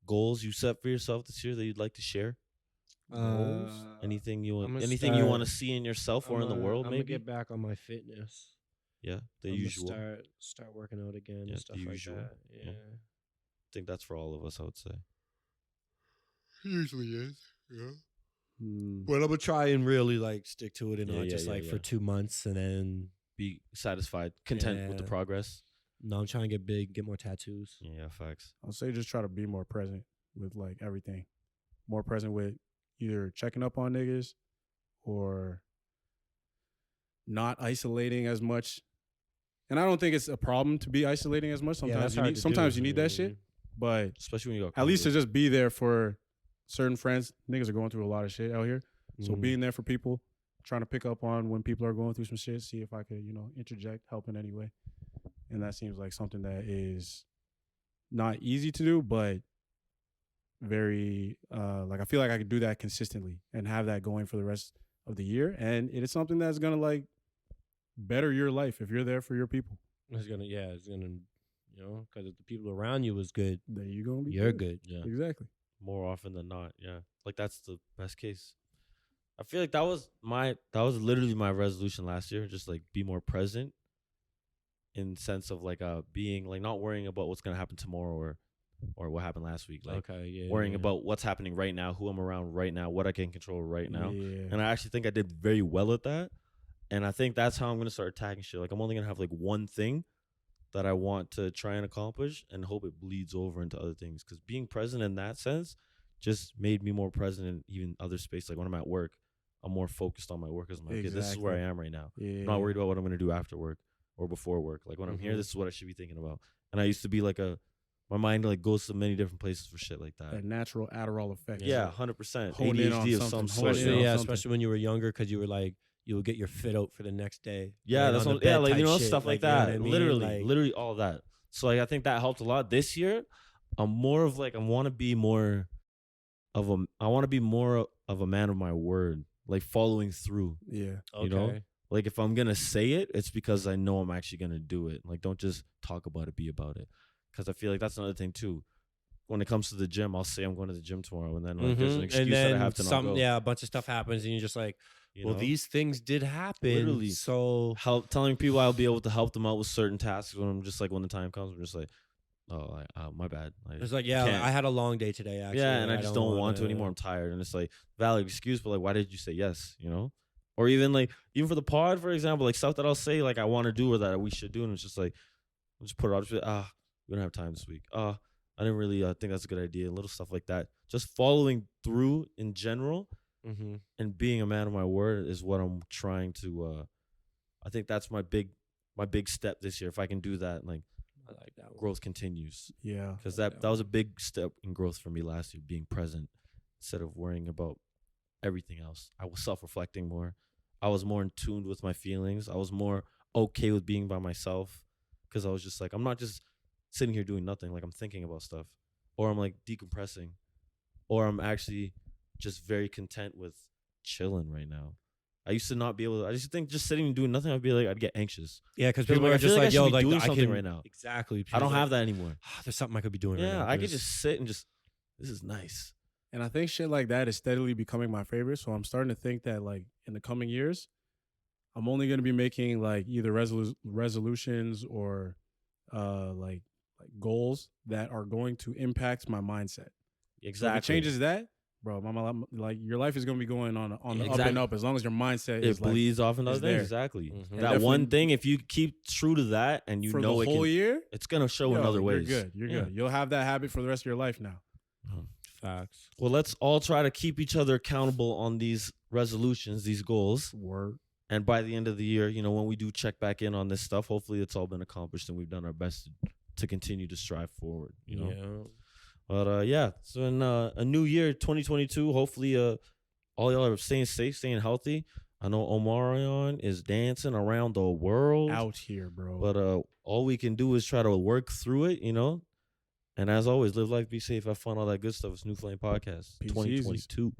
goals you set for yourself this year that you'd like to share? Goals? Anything you I'ma want? Anything you want to start- see in yourself or in the world? I'm Maybe. gonna get back on my fitness. Yeah, the I'm usual. Start working out again Yeah, and stuff the like usual. that. Yeah. Yeah. I think that's for all of us. I would say. Usually is. Yeah. Hmm. But I'm gonna try and really like stick to it and Yeah, not yeah, just yeah, like yeah. for 2 months and then Be satisfied, content with the Yeah. progress. no, I'm trying to get big, get more tattoos. Yeah, facts. I'll say just try to be more present with like everything. More present with either checking up on niggas or not isolating as much. And I don't think it's a problem to be isolating as much. Yeah, that's Sometimes you hard need to sometimes do, you need know that what I shit. mean? But Especially when you got at least to COVID. just be there for certain friends. Niggas are going through a lot of shit out here. So Mhm. being there for people, trying to pick up on when people are going through some shit, see if I could, interject, help in any way. And that seems like something that is not easy to do, but very like I feel like I could do that consistently and have that going for the rest of the year. And it is something that's gonna like better your life if you're there for your people. It's gonna, because if the people around you is good, Then you're gonna be you're good. Yeah. Exactly. More often than not, yeah. Like that's the best case. I feel like that was literally my resolution last year. Just like be more present in sense of like being like not worrying about what's gonna happen tomorrow or what happened last week. Like worrying about what's happening right now, who I'm around right now, what I can control right now. Yeah. And I actually think I did very well at that. And I think that's how I'm gonna start attacking shit. Like I'm only gonna have like one thing that I want to try and accomplish and hope it bleeds over into other things. Because being present in that sense just made me more present in even other space. Like when I'm at work, I'm more focused on my work. As I'm like, okay, this is where I am right now. Yeah. I'm not worried about what I'm gonna do after work or before work. Like when I'm here, this is what I should be thinking about. And I used to be like my mind like goes to many different places for shit like that. That natural Adderall effect. Yeah, 100%. Hone in on ADHD of something, some hone sort. in on something. Especially when you were younger, because you were like, you would get your fit out for the next day. Yeah, that's on what, the bed like type you know shit, stuff like you know that. what I mean? Literally all of that. So like I think that helped a lot. This year, I'm more of like I want to be more of a man of my word, like following through. Yeah. You know? Like if I'm gonna say it, it's because I know I'm actually gonna do it. Like don't just talk about it, be about it. Because I feel like that's another thing too. When it comes to the gym, I'll say I'm going to the gym tomorrow, and then like there's an excuse that I have to not go. Yeah, a bunch of stuff happens, and you're just like, well, these things did happen. Literally. So telling people I'll be able to help them out with certain tasks when I'm just like when the time comes, I'm just like, oh, my bad. Like, it's like, yeah, I had a long day today. Actually, yeah, and I just don't want to anymore. I'm tired, and it's like valid excuse, but like, why did you say yes? You know, or even for the pod, for example, like stuff that I'll say like I want to do or that we should do, and it's just like, I'll just put it out. Just be like, we don't have time this week. I didn't really think that's a good idea. Little stuff like that. Just following through in general and being a man of my word is what I'm trying to. I think that's my big step this year. If I can do that, like, I like that one. growth continues. Yeah. Because that was a big step in growth for me last year, being present instead of worrying about everything else. I was self-reflecting more. I was more in tune with my feelings. I was more okay with being by myself because I was just like, I'm not just sitting here doing nothing. Like I'm thinking about stuff, or I'm like decompressing, or I'm actually just very content with chilling right now. I used to not be able to. I used to think just sitting and doing nothing, I'd get anxious. Yeah, because Feel people like- are I feel just like I like, should yo, be like doing I something can right now. Exactly. I don't have that anymore. There's something I could be doing right now. Yeah, I could just sit and just. This is nice. And I think shit like that is steadily becoming my favorite. So I'm starting to think that like in the coming years, I'm only going to be making like either resolutions or like goals that are going to impact my mindset. Exactly. So if it changes that, bro, like your life is going to be going on the up and up as long as your mindset it is bleeds off into other things. there. Exactly. Mhm. That one thing, if you keep true to that and you for know the it whole can, year, it's gonna show in other ways. You're good. You're Yeah. good. You'll have that habit for the rest of your life now. Facts. Well, let's all try to keep each other accountable on these resolutions, these goals. Word. And by the end of the year, when we do check back in on this stuff, hopefully it's all been accomplished and we've done our best to continue to strive forward, Yeah. But so in a new year, 2022, hopefully all y'all are staying safe, staying healthy. I know Omarion is dancing around the world Out here, bro. but all we can do is try to work through it, And as always, live life, be safe, have fun, all that good stuff. It's New Flame Podcast, Peace, 2022.